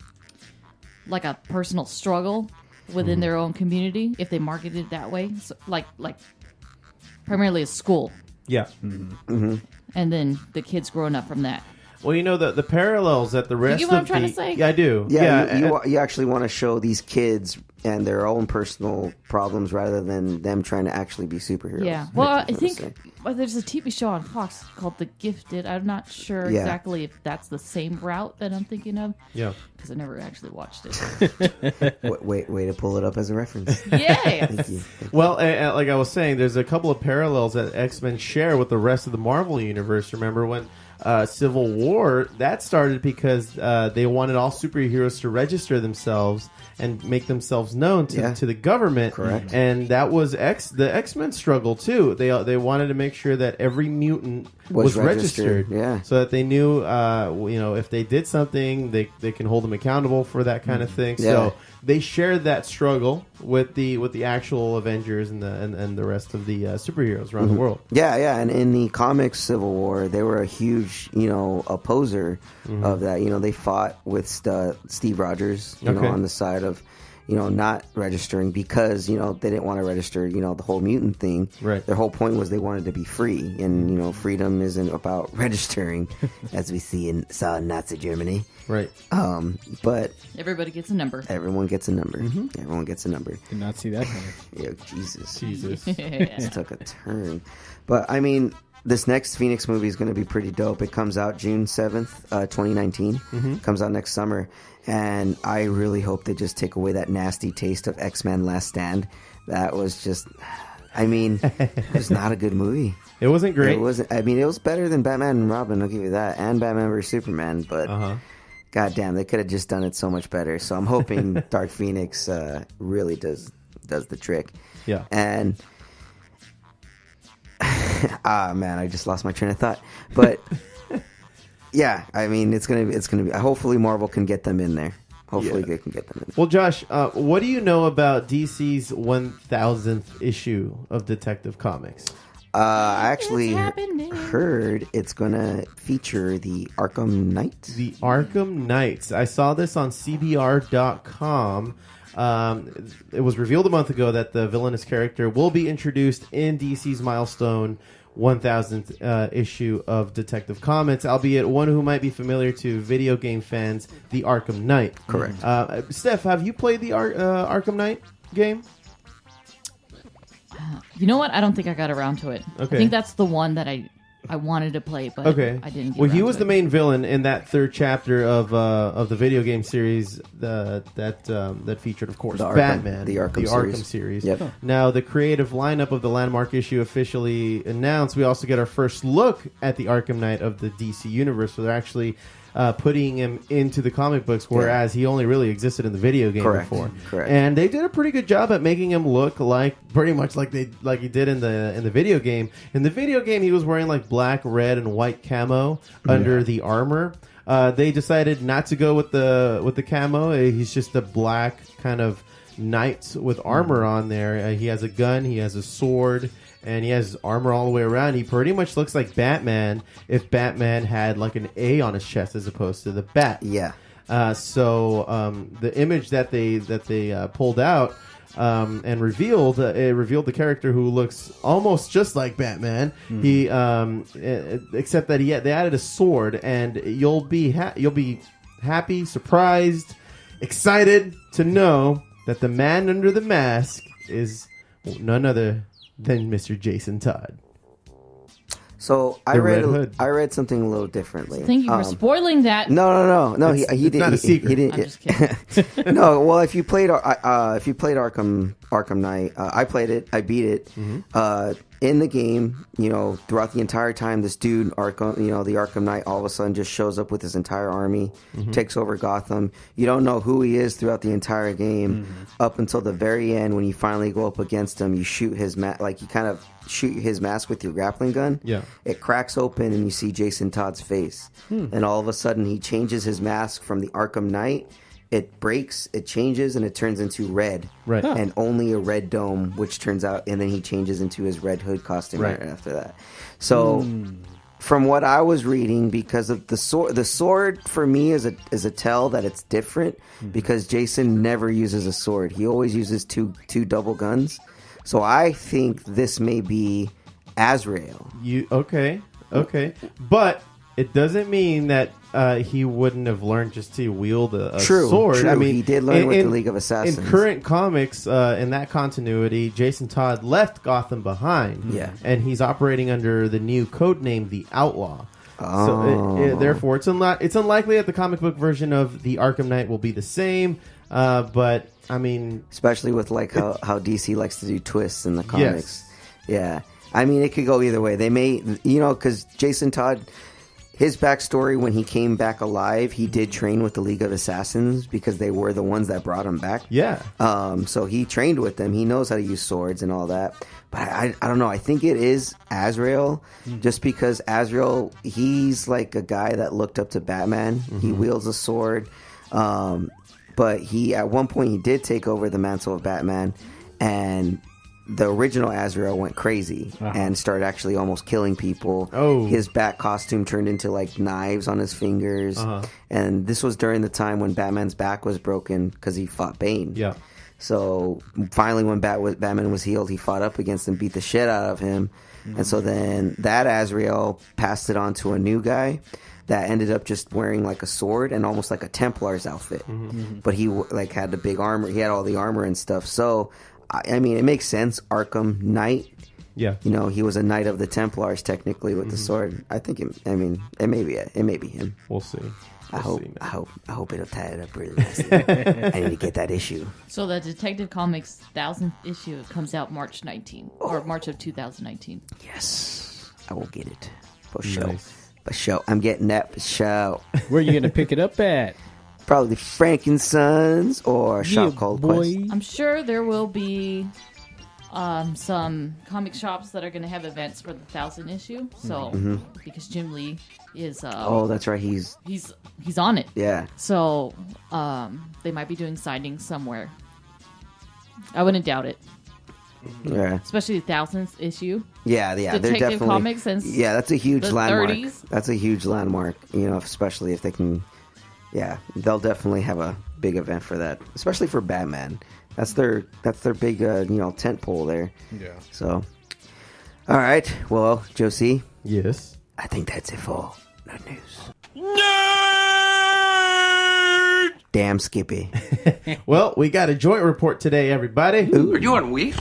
personal struggle within their own community. If they marketed it that way, so, like primarily a school, Yeah. and then the kids growing up from that. Well, the parallels that the rest get what of I'm trying to say? Yeah, I do. Yeah, you actually want to show these kids and their own personal problems rather than them trying to actually be superheroes. Yeah. Well, I That's what I'm think saying. there's a TV show on Fox called The Gifted. I'm not sure Yeah. exactly if that's the same route that I'm thinking of. Yeah. Because I never actually watched it. Way to pull it up as a reference. Yeah. Thank you. Well, like I was saying, there's a couple of parallels that X-Men share with the rest of the Marvel universe. Remember when Civil War, that started because they wanted all superheroes to register themselves and make themselves known to the government. Correct. And that was the X-Men struggle too. They wanted to make sure that every mutant was registered. Yeah. So that they knew, if they did something, they can hold them accountable for that kind of thing. Yeah. So they shared that struggle with the actual Avengers and the rest of the superheroes around the world. Yeah, and in the comics Civil War, they were a huge, opposer of that. They fought with Steve Rogers, on the side of, not registering because, they didn't want to register, the whole mutant thing. Right. Their whole point was they wanted to be free, and, freedom isn't about registering, as we saw in Nazi Germany. Right. But Everybody gets a number. everyone gets a number. Everyone gets a number. Did not see that coming. Yeah, Jesus. Jesus. This took a turn. But I mean, this next Phoenix movie is going to be pretty dope. It comes out June 7th, 2019. Comes out next summer. And I really hope they just take away that nasty taste of X-Men Last Stand. That was just, it was not a good movie. It wasn't great. It wasn't. It was better than Batman and Robin, I'll give you that, and Batman vs Superman. But God damn, they could have just done it so much better. So I'm hoping Dark Phoenix really does the trick. Yeah. And man, I just lost my train of thought. But yeah, it's gonna be. Hopefully, Marvel can get them in there. Hopefully, they can get them in. Well, Josh, what do you know about DC's 1000th issue of Detective Comics? I actually happening? heard it's gonna feature the Arkham Knight. The Arkham Knights. I saw this on CBR.com. It was revealed a month ago that the villainous character will be introduced in DC's milestone 1000th issue of Detective Comics, albeit one who might be familiar to video game fans, the Arkham Knight. Correct. Steph, have you played the Arkham Knight game? You know what? I don't think I got around to it. Okay. I think that's the one that I wanted to play, but Okay. I didn't. Get Well, he around was to the it. main villain in that third chapter of the video game series that featured, of course, The Arkham- Batman, the Arkham series. Yep. Now, the creative lineup of the landmark issue officially announced. We also get our first look at the Arkham Knight of the DC universe, so they're actually putting him into the comic books, whereas he only really existed in the video game before. Correct. And they did a pretty good job at making him look pretty much like he did in the video game. In the video game, he was wearing like black, red, and white camo under the armor. They decided not to go with the camo. He's just a black kind of knight with armor on there. He has a gun, he has a sword, and he has armor all the way around. He pretty much looks like Batman if Batman had like an A on his chest as opposed to the bat. Yeah. So the image that they pulled out and revealed the character who looks almost just like Batman. He except that they added a sword, and you'll be happy, surprised, excited to know that the man under the mask is none other than Mr. Jason Todd. So I The Red Hood. read something a little differently. Thank you for spoiling that. No. He It's didn't. not a secret. He didn't. I'm just kidding. No, well, if you played Arkham Knight, I played it. I beat it. In the game, throughout the entire time, this dude Arkham, the Arkham Knight, all of a sudden just shows up with his entire army, takes over Gotham. You don't know who he is throughout the entire game, up until the very end when you finally go up against him. You shoot his you kind of shoot his mask with your grappling gun. Yeah. It cracks open and you see Jason Todd's face, and all of a sudden he changes his mask from the Arkham Knight. It breaks, it changes, and it turns into red. Right. Huh. And only a red dome, which turns out, and then he changes into his Red Hood costume right after that. So, from what I was reading, because of the sword for me is a tell that it's different, because Jason never uses a sword. He always uses two double guns. So I think this may be Azrael. Okay, but it doesn't mean that he wouldn't have learned just to wield a sword. True. I mean, he did learn with the League of Assassins. In current comics, in that continuity, Jason Todd left Gotham behind. Yeah. And he's operating under the new code name, the Outlaw. So therefore, it's unlikely that the comic book version of the Arkham Knight will be the same. But I mean, especially with how DC likes to do twists in the comics. Yes. Yeah. I mean, it could go either way. They may, because Jason Todd, his backstory, when he came back alive, he did train with the League of Assassins because they were the ones that brought him back. Yeah. So he trained with them. He knows how to use swords and all that. But I don't know. I think it is Azrael, just because Azrael, he's like a guy that looked up to Batman. He wields a sword. But at one point, he did take over the mantle of Batman, and the original Azrael went crazy and started actually almost killing people. Oh. His bat costume turned into like knives on his fingers. And this was during the time when Batman's back was broken because he fought Bane. Yeah. So finally, when Batman was healed, he fought up against him, beat the shit out of him. And so then that Azrael passed it on to a new guy that ended up just wearing like a sword and almost like a Templar's outfit. But he like had the big armor. He had all the armor and stuff. So I mean, it makes sense. Arkham Knight. Yeah. You know, he was a knight of the Templars technically with the sword. I think. It may be him. We'll see. I We'll see, man. hope it'll tie it up really nicely. I need to get that issue. So the Detective Comics 1000th issue comes out March 19 or March of 2019. Yes, I will get it for sure. Nice. For sure, I'm getting that for sure. Where are you gonna pick it up at? Probably Frankenstein's or a shop Yeah, called boy. Quest. I'm sure there will be some comic shops that are going to have events for the 1000th issue. So because Jim Lee is Oh, that's right. He's he's on it. yeah. So they might be doing signings somewhere. I wouldn't doubt it, Yeah. especially the 1000th issue. Yeah, they're Detective definitely Comics since yeah, that's a huge the landmark. 30s. That's a huge landmark, you know, especially if they can. Yeah, they'll definitely have a big event for that, especially for Batman. That's their big tent pole there. Yeah. So, all right, well, Josie, Yes. I think that's it for Nerd News. Damn Skippy. Well, we got a joint report today, everybody. Are you on weed?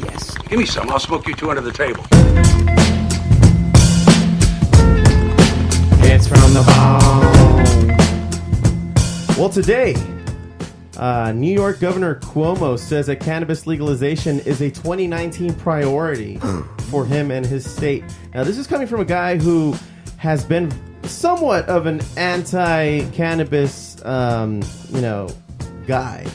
Yes. Give me some. I'll smoke you two under the table. It's from the bone. Well, today, New York Governor Cuomo says that cannabis legalization is a 2019 priority for him and his state. Now, this is coming from a guy who has been somewhat of an anti-cannabis, guy.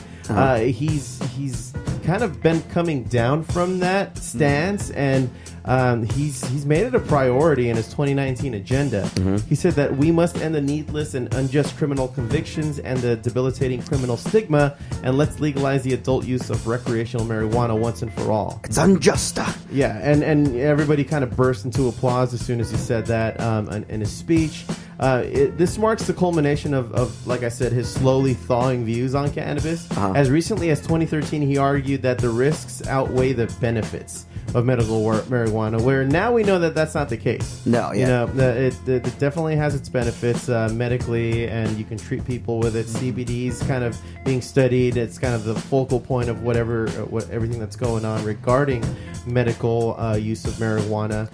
He's kind of been coming down from that stance, and he's made it a priority in his 2019 agenda. He said that we must end the needless and unjust criminal convictions and the debilitating criminal stigma, and let's legalize the adult use of recreational marijuana once and for all. It's unjust. Yeah, and everybody kind of burst into applause as soon as he said that in his speech. This marks the culmination of, like I said, his slowly thawing views on cannabis. As recently as 2013, he argued that the risks outweigh the benefits of medical marijuana, where now we know that that's not the case. No, yeah. It definitely has its benefits medically, and you can treat people with it. CBD is kind of being studied. It's kind of the focal point of everything that's going on regarding medical use of marijuana.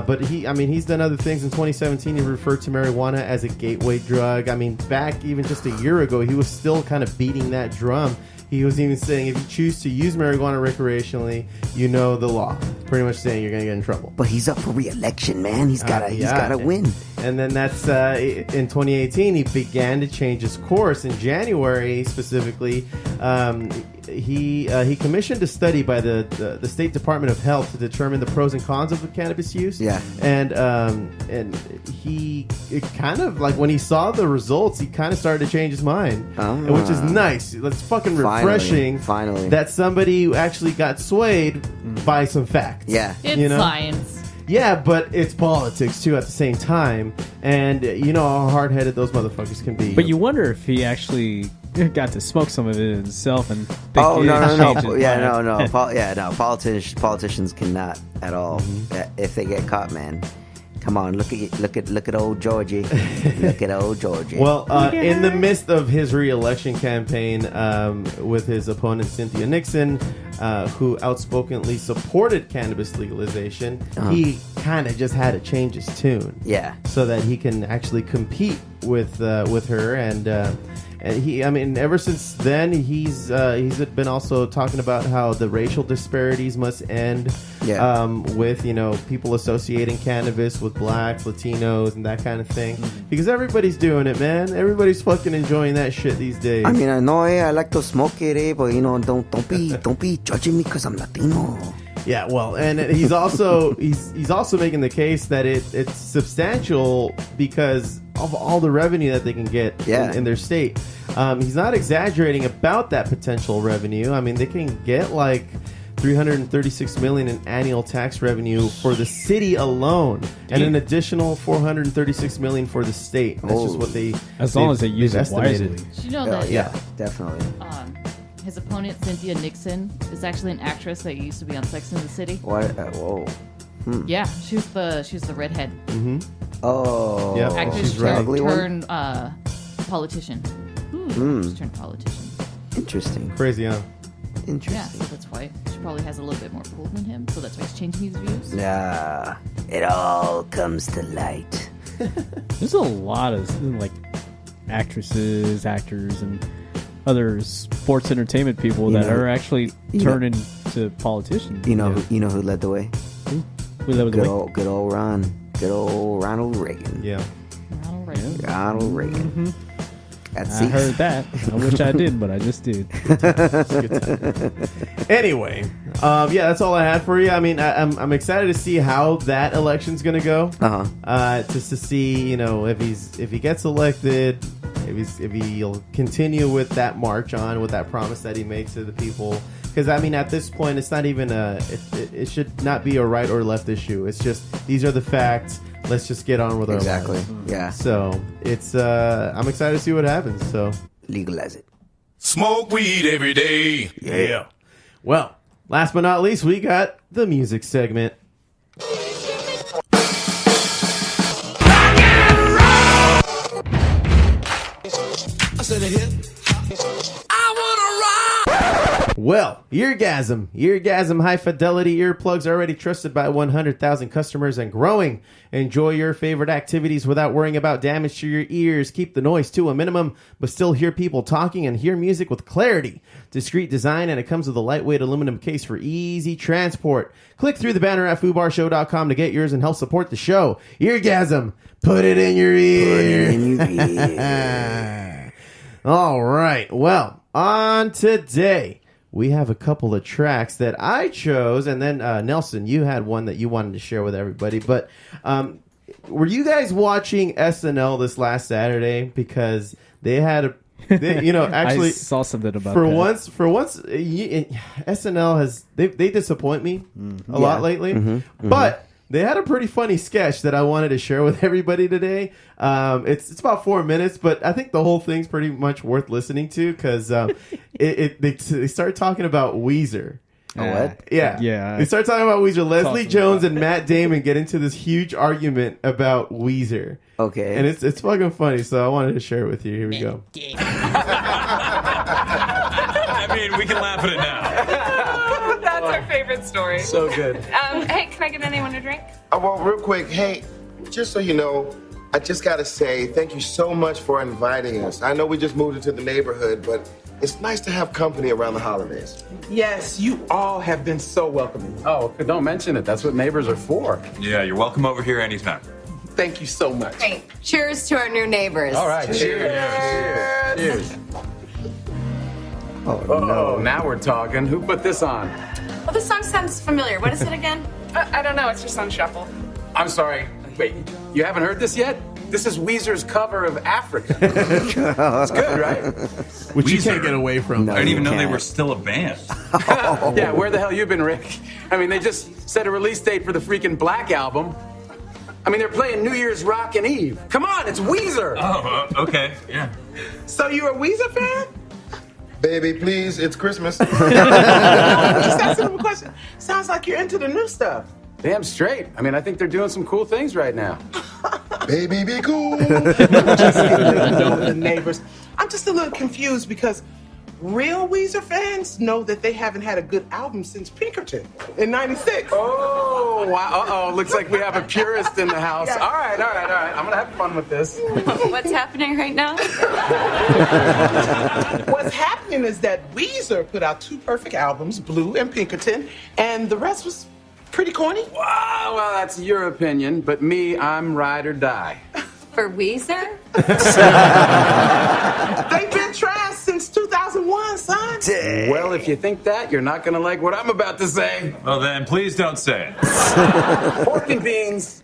But he's done other things. In 2017, he referred to marijuana as a gateway drug. I mean, back even just a year ago, he was still kind of beating that drum. He was even saying if you choose to use marijuana recreationally, you know the law. Pretty much saying you're going to get in trouble. But he's up for re-election, man. He's gotta win. And then that's in 2018, he began to change his course. In January, specifically, he commissioned a study by the State Department of Health to determine the pros and cons of the cannabis use. Yeah. And he kind of like when he saw the results, he kind of started to change his mind, which is nice. That's fucking refreshing. Finally. That somebody actually got swayed by some facts. Yeah. It's science. Yeah, but it's politics too at the same time, and you know how hard-headed those motherfuckers can be. But you wonder if he actually got to smoke some of it himself and think Oh he no! changed his Yeah, mind. no. Politicians cannot at all. If they get caught, man. Come on, look at old Georgie. Look at old Georgie. Well, in the midst of his re-election campaign with his opponent Cynthia Nixon, who outspokenly supported cannabis legalization, he kind of just had to change his tune. Yeah. So that he can actually compete with her, and And ever since then, he's been also talking about how the racial disparities must end. Yeah. With people associating cannabis with blacks, Latinos, and that kind of thing. Because everybody's doing it, man. Everybody's fucking enjoying that shit these days. I mean, I know I like to smoke it, but don't be judging me because I'm Latino. Yeah, well, and he's also he's also making the case that it's substantial because of all the revenue that they can get in their state. He's not exaggerating about that potential revenue. I mean, they can get like $336 million in annual tax revenue for the city alone, and an additional $436 million for the state. That's just what as long as they use it wisely. Did you know that? Yeah, definitely. His opponent, Cynthia Nixon, is actually an actress that used to be on Sex and the City. What? Whoa. Yeah, she was the redhead. Oh. Yeah. Actress She's right. turned politician. Actress turned politician. Interesting. Crazy, huh? Yeah, Interesting. so that's why she probably has a little bit more pull than him. So that's why he's changing his views. Yeah. It all comes to light. There's a lot of actresses, actors, and other sports entertainment people that are actually turning to politicians. You know who led the way? Good old Ronald Reagan. Yeah. Ronald Reagan. I heard that. I wish I didn't, but I just did. Anyway, that's all I had for you. I mean, I'm excited to see how that election's going to go. Just to see, if he gets elected, if he'll continue with that march on, with that promise that he made to the people. Because, I mean, at this point, it's not even it should not be a right or left issue. It's just, these are the facts. Let's just get on with our lives. Exactly. Yeah. So, it's, I'm excited to see what happens. So, Legalize it. Smoke weed every day. yeah. Well, last but not least, we got the music segment. Well, Eargasm high fidelity earplugs are already trusted by 100,000 customers and growing. Enjoy your favorite activities without worrying about damage to your ears. Keep the noise to a minimum, but still hear people talking and hear music with clarity. Discreet design, and it comes with a lightweight aluminum case for easy transport. Click through the banner at FooBarShow.com to get yours and help support the show. Eargasm, put it in your ear. All right, well, on today, we have a couple of tracks that I chose, and then Nelson, you had one that you wanted to share with everybody. But were you guys watching SNL this last Saturday? Because they had actually I saw something about for that. once, SNL has they disappoint me a lot lately, but. They had a pretty funny sketch that I wanted to share with everybody today. It's about 4 minutes, but I think the whole thing's pretty much worth listening to because they start talking about Weezer. What? Yeah. They start talking about Weezer. Leslie Jones and Matt Damon get into this huge argument about Weezer. Okay. And it's fucking funny, so I wanted to share it with you. Here we go. I mean, we can laugh at it now. That's our favorite story. So good. Hey, can I get anyone a drink? Well, real quick, hey, just so you know, I just got to say thank you so much for inviting us. I know we just moved into the neighborhood, but it's nice to have company around the holidays. Yes, you all have been so welcoming. Oh, don't mention it. That's what neighbors are for. Yeah, you're welcome over here anytime. Thank you so much. Hey, cheers to our new neighbors. All right, cheers. Cheers. Oh, now we're talking. Who put this on? Well, this song sounds familiar. What is it again? I don't know. It's just on shuffle. I'm sorry. Wait, you haven't heard this yet? This is Weezer's cover of Africa. It's good, right? Which Weezer. You can't get away from. No, I didn't even know they were still a band. Yeah, where the hell you been, Rick? I mean, they just set a release date for the freaking Black album. I mean, they're playing New Year's Rockin' Eve. Come on, it's Weezer. Oh, okay, yeah. So you're a Weezer fan? Baby, please, it's Christmas. Just asking him a question. Sounds like you're into the new stuff. Damn straight. I mean, I think they're doing some cool things right now. Baby, be cool. The neighbors. I'm just a little confused because real Weezer fans know that they haven't had a good album since Pinkerton in '96. Oh, wow. Uh-oh. Looks like we have a purist in the house. Yeah. All right. I'm going to have fun with this. What's happening right now? What's happening is that Weezer put out 2 perfect albums, Blue and Pinkerton, and the rest was pretty corny. Wow, well, that's your opinion, but me, I'm ride or die. For Weezer? They've been trash since 2001, son. Well, if you think that, you're not going to like what I'm about to say. Well, then, please don't say it. Pork and Beans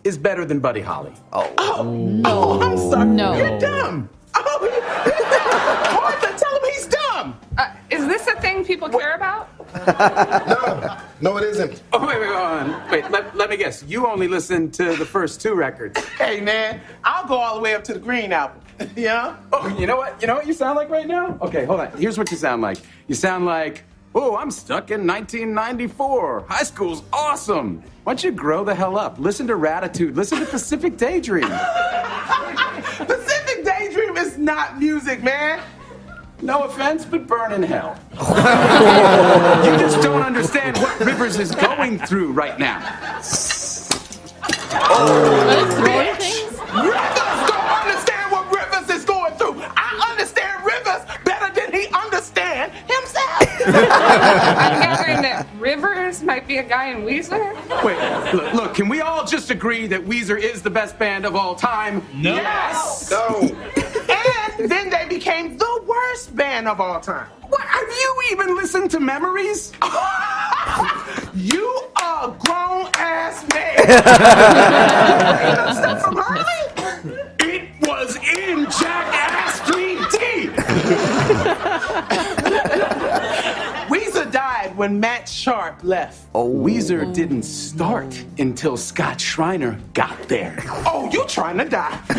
is better than Buddy Holly. Oh, I'm sorry. No. You're dumb. Martha, tell him he's dumb. Is this a thing people care about? No, it isn't. Oh, wait, hold on. Wait, let me guess. You only listened to the first 2 records. Hey, man, I'll go all the way up to the Green album. Yeah? Oh, you know what? You know what you sound like right now? Okay, hold on. Here's what you sound like. You sound like, oh, I'm stuck in 1994. High school's awesome. Why don't you grow the hell up? Listen to Ratitude. Listen to Pacific Daydream. Pacific Daydream is not music, man. No offense, but burn in hell. You just don't understand what Rivers is going through right now. Bitch! Rivers don't understand what Rivers is going through. I understand Rivers better than he understands himself. I'm gathering that Rivers might be a guy in Weezer. Wait, look, can we all just agree that Weezer is the best band of all time? No. Yes! No. And then they became the worst band of all time. What, have you even listened to Memories? You are a grown-ass man. Stuff from Harley? It was in Jackass 3D! Weezer died when Matt Sharp left. Weezer didn't start until Scott Schreiner got there. Oh, you trying to die. No,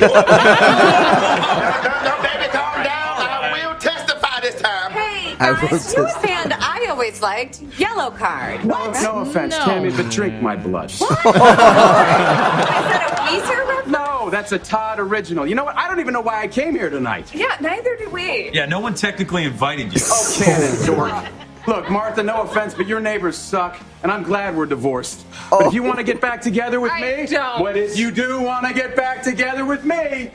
baby, calm down. I will testify this time. Hey, I guys, was you know just- a band I always liked? Yellow Card. No offense, No. Tammy, but drink my blood. Is that a Weezer reference? No, that's a Todd original. You know what? I don't even know why I came here tonight. Yeah, neither do we. Yeah, no one technically invited you. Oh, cannon, dork. Look, Martha, no offense, but your neighbors suck, and I'm glad we're divorced. But if you want to get back together with I me, don't. what if you do want to get back together with me?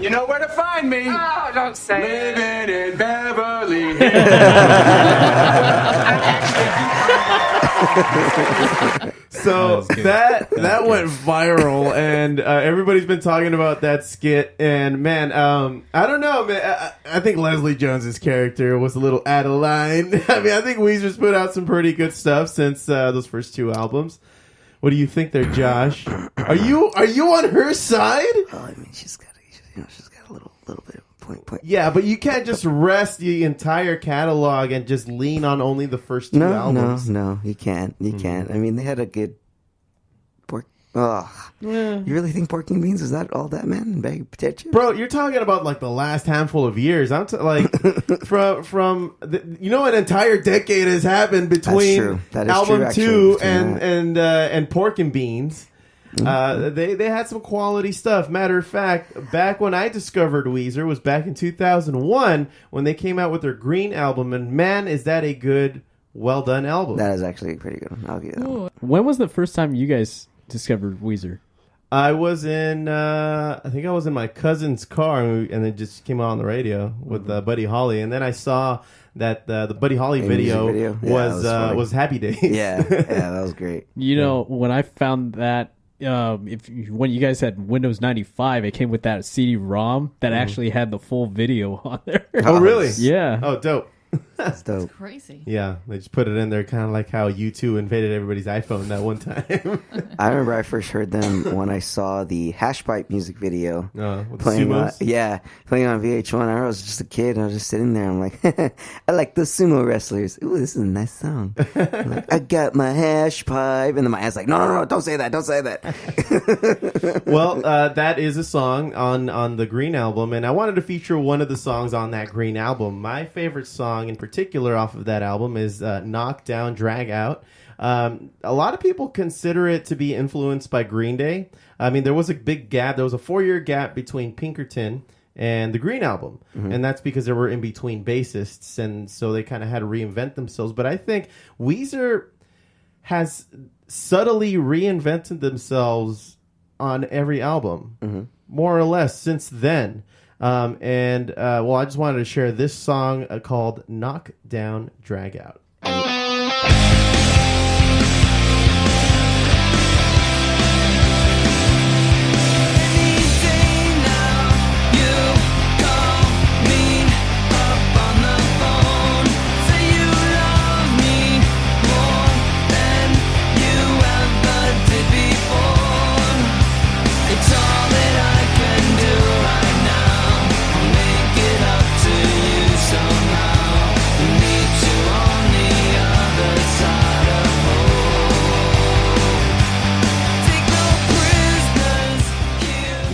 You know where to find me. Oh, don't say it. Living in Beverly Hills. So that went viral, and everybody's been talking about that skit. And man, I don't know, man. I think Leslie Jones's character was a little out of line. I mean, I think Weezer's put out some pretty good stuff since those first 2 albums. What do you think there, Josh? Are you on her side? Oh, I mean, she's got a little bit of point. Yeah, but you can't just rest the entire catalog and just lean on only the first 2 albums. No, you can't. You can't. I mean, they had a good pork. Oh, you really think Pork and Beans was that all that, man? Bag of potato chips? Bro, you're talking about like the last handful of years. I'm like from an entire decade has happened between That is album true, 2 actually. and Pork and Beans. They had some quality stuff. Matter of fact, back when I discovered Weezer was back in 2001 when they came out with their Green album, and man, is that a good, well done album. That is actually a pretty good one. I'll give you that one. When was the first time you guys discovered Weezer? I was in, I think I was in my cousin's car, and it just came out on the radio with Buddy Holly, and then I saw that the Buddy Holly video, Yeah, was Happy Days. Yeah, that was great. You know, when I found that, when you guys had Windows 95, it came with that CD-ROM that actually had the full video on there. Oh, really? Yeah. Oh, dope. That's dope. Crazy. Yeah, they just put it in there, kind of like how U2 invaded everybody's iPhone that one time. I remember I first heard them when I saw the Hashpipe music video with playing. the sumos? Playing on VH1. I remember I was just a kid. And I was just sitting there. I'm like, I like the sumo wrestlers. Ooh, this is a nice song. I'm like, I got my Hashpipe, and then my aunt's like, no, don't say that, don't say that. Well, that is a song on the Green album, and I wanted to feature one of the songs on that Green album. My favorite song in particular off of that album is Knockdown, Dragout. A lot of people consider it to be influenced by Green Day. I mean, there was a big gap. There was a 4-year gap between Pinkerton and the Green Album. And that's because there were in-between bassists, and so they kind of had to reinvent themselves. But I think Weezer has subtly reinvented themselves on every album, more or less, since then. I just wanted to share this song called Knockdown, Dragout.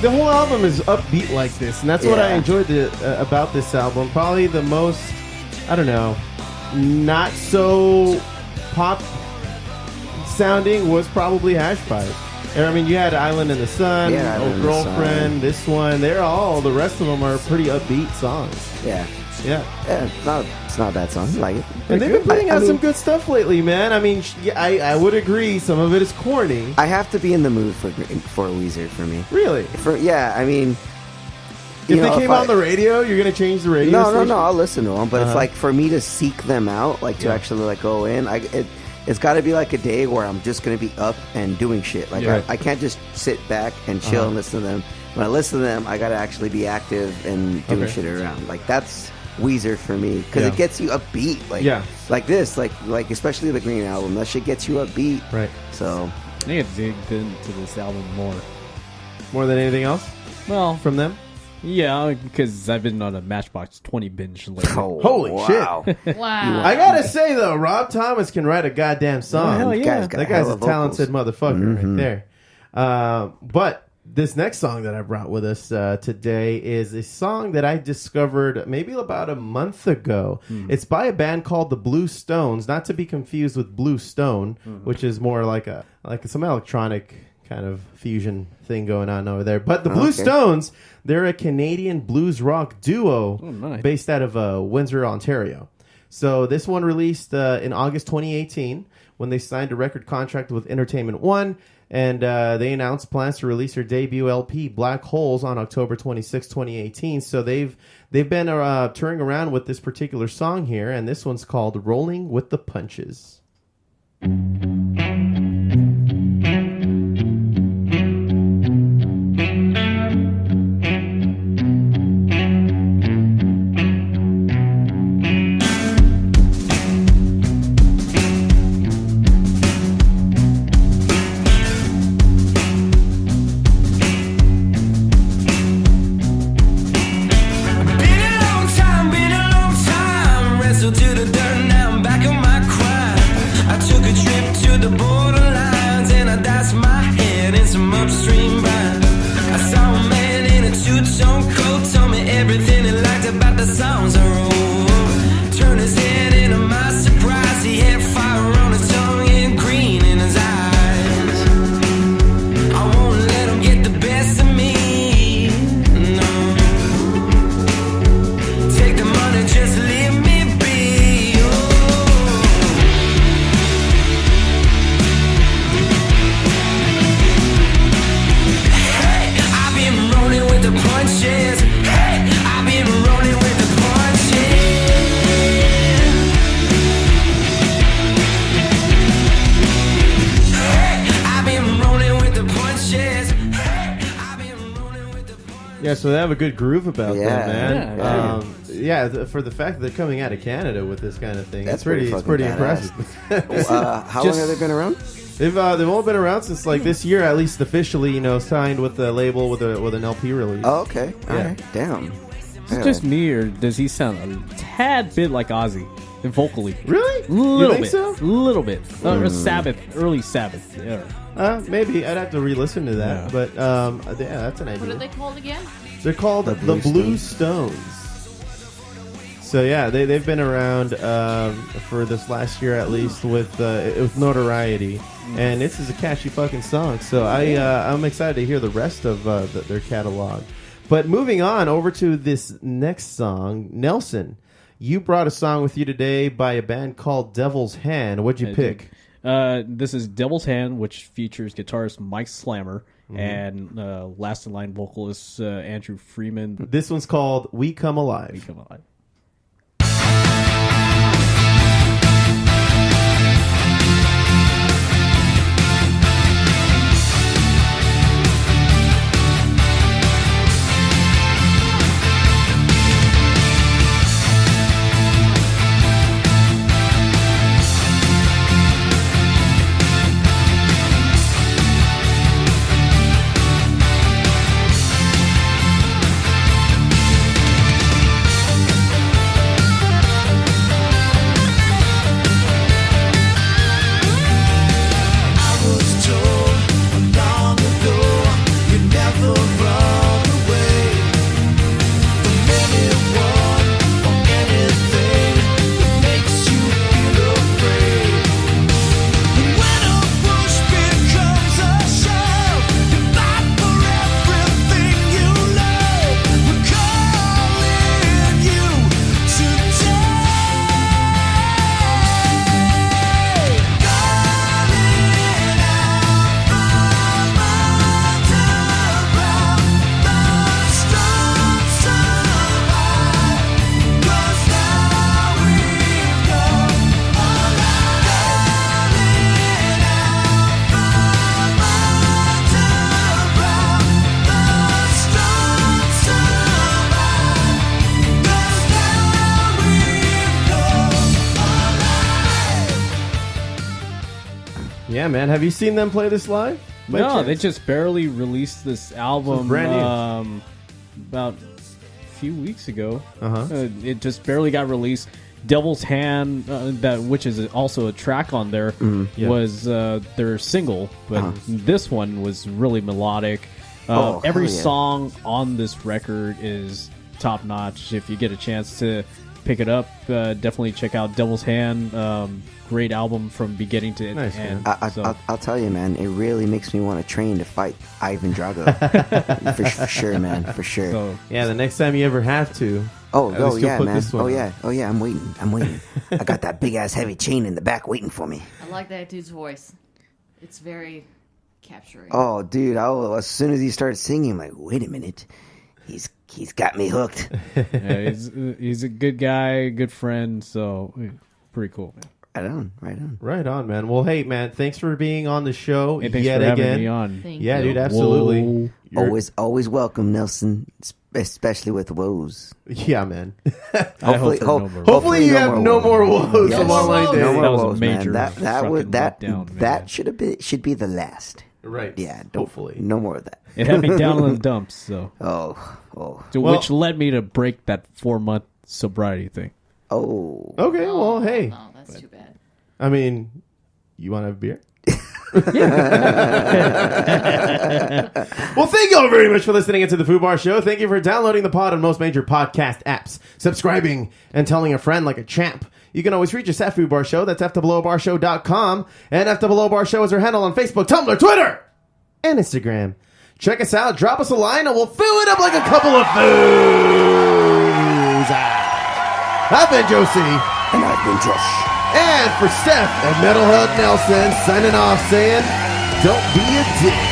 The whole album is upbeat like this, and that's what I enjoyed about this album. Probably the most, I don't know, not so pop sounding was probably Hash Pipe. I mean, you had Island in the Sun, Old Girlfriend, this one. The rest of them are pretty upbeat songs. Yeah. It's not a bad song. I like it. And they've been putting out some good stuff lately, man. I mean, I would agree. Some of it is corny. I have to be in the mood for Weezer for me. Really? I mean, if they came on the radio, you're gonna change the radio station? No, I'll listen to them. But it's like for me to seek them out, like to actually like go in. It's got to be like a day where I'm just gonna be up and doing shit. Like I can't just sit back and chill and listen to them. When I listen to them, I gotta actually be active and doing shit around. Like that's Weezer for me, because it gets you upbeat, like this, like especially the Green Album. That shit gets you upbeat, right? I So think I digged into this album more than anything else. Well, from them, yeah, because I've been on a Matchbox 20 binge lately. Holy shit! Wow. I gotta say though, Rob Thomas can write a goddamn song. Hell yeah. That guy's a talented motherfucker right there. But this next song that I brought with us today is a song that I discovered maybe about a month ago. It's by a band called the Blue Stones, not to be confused with Blue Stone, which is more like some electronic kind of fusion thing going on over there. But the Blue Stones, they're a Canadian blues rock duo based out of Windsor, Ontario. So this one released in August 2018 when they signed a record contract with Entertainment One. And they announced plans to release their debut LP, Black Holes, on October 26, 2018. So they've been touring around with this particular song here, and this one's called Rolling with the Punches. Yeah, so they have a good groove about them, man. For the fact that they're coming out of Canada with this kind of thing, it's pretty impressive. How long have they been around? They've all been around since like this year, at least officially. Signed with the label with an LP release. Oh, okay, all right, damn. Is it just me, or does he sound a tad bit like Ozzy vocally? Really? Little think bit, so? little bit. Sabbath, early Sabbath. Yeah. Maybe I'd have to re-listen to that, but that's an idea. What are they called again? They're called the Blue Stones. So yeah, they've been around for this last year at least with notoriety, and this is a catchy fucking song. So I'm excited to hear the rest of their catalog. But moving on over to this next song, Nelson, you brought a song with you today by a band called Devil's Hand. What'd you pick? This is Devil's Hand, which features guitarist Mike Slammer and last in line vocalist Andrew Freeman. This one's called We Come Alive. We Come Alive. Yeah, man. Have you seen them play this live? No, they just barely released this album brand new. about a few weeks ago. It just barely got released. Devil's Hand, which is also a track on there, was their single, but this one was really melodic. Every song on this record is top notch. If you get a chance to pick it up, definitely check out Devil's Hand. Great album from beginning to end. I'll tell you, man, it really makes me want to train to fight Ivan Drago. for sure, man, for sure. So, yeah, the next time you ever have to. Oh yeah, man. Oh yeah, I'm waiting. I got that big ass heavy chain in the back waiting for me. I like that dude's voice. It's very capturing. Oh, dude, as soon as he started singing, I'm like, wait a minute. He's got me hooked. Yeah, he's a good guy, good friend, so pretty cool, man. Right on, man. Well, hey, man, thanks for being on the show hey, thanks yet for again. Having me on. Thank yeah, you. dude, absolutely. Always welcome, Nelson, especially with Woes. Yeah, man. Hopefully you have no more Woes of Online Dating. No more that was Woes, a major man. That should be the last. Right. Yeah. Hopefully. No more of that. It had me down in the dumps, so. Which led me to break that 4-month sobriety thing. Oh. Okay, well, hey. No, that's too bad. I mean, you want to have a beer? Well, thank you all very much for listening into the Foo Bar Show. Thank you for downloading the pod on most major podcast apps, subscribing, and telling a friend like a champ. You can always reach us at Foo Bar Show. That's FTheBelowBarShow.com. And FTheBelowBar Show is our handle on Facebook, Tumblr, Twitter, and Instagram. Check us out. Drop us a line, and we'll fill it up like a couple of Foos. I've been Josie. And I've been Josh. And for Steph and Metalhead Nelson, signing off saying, don't be a dick.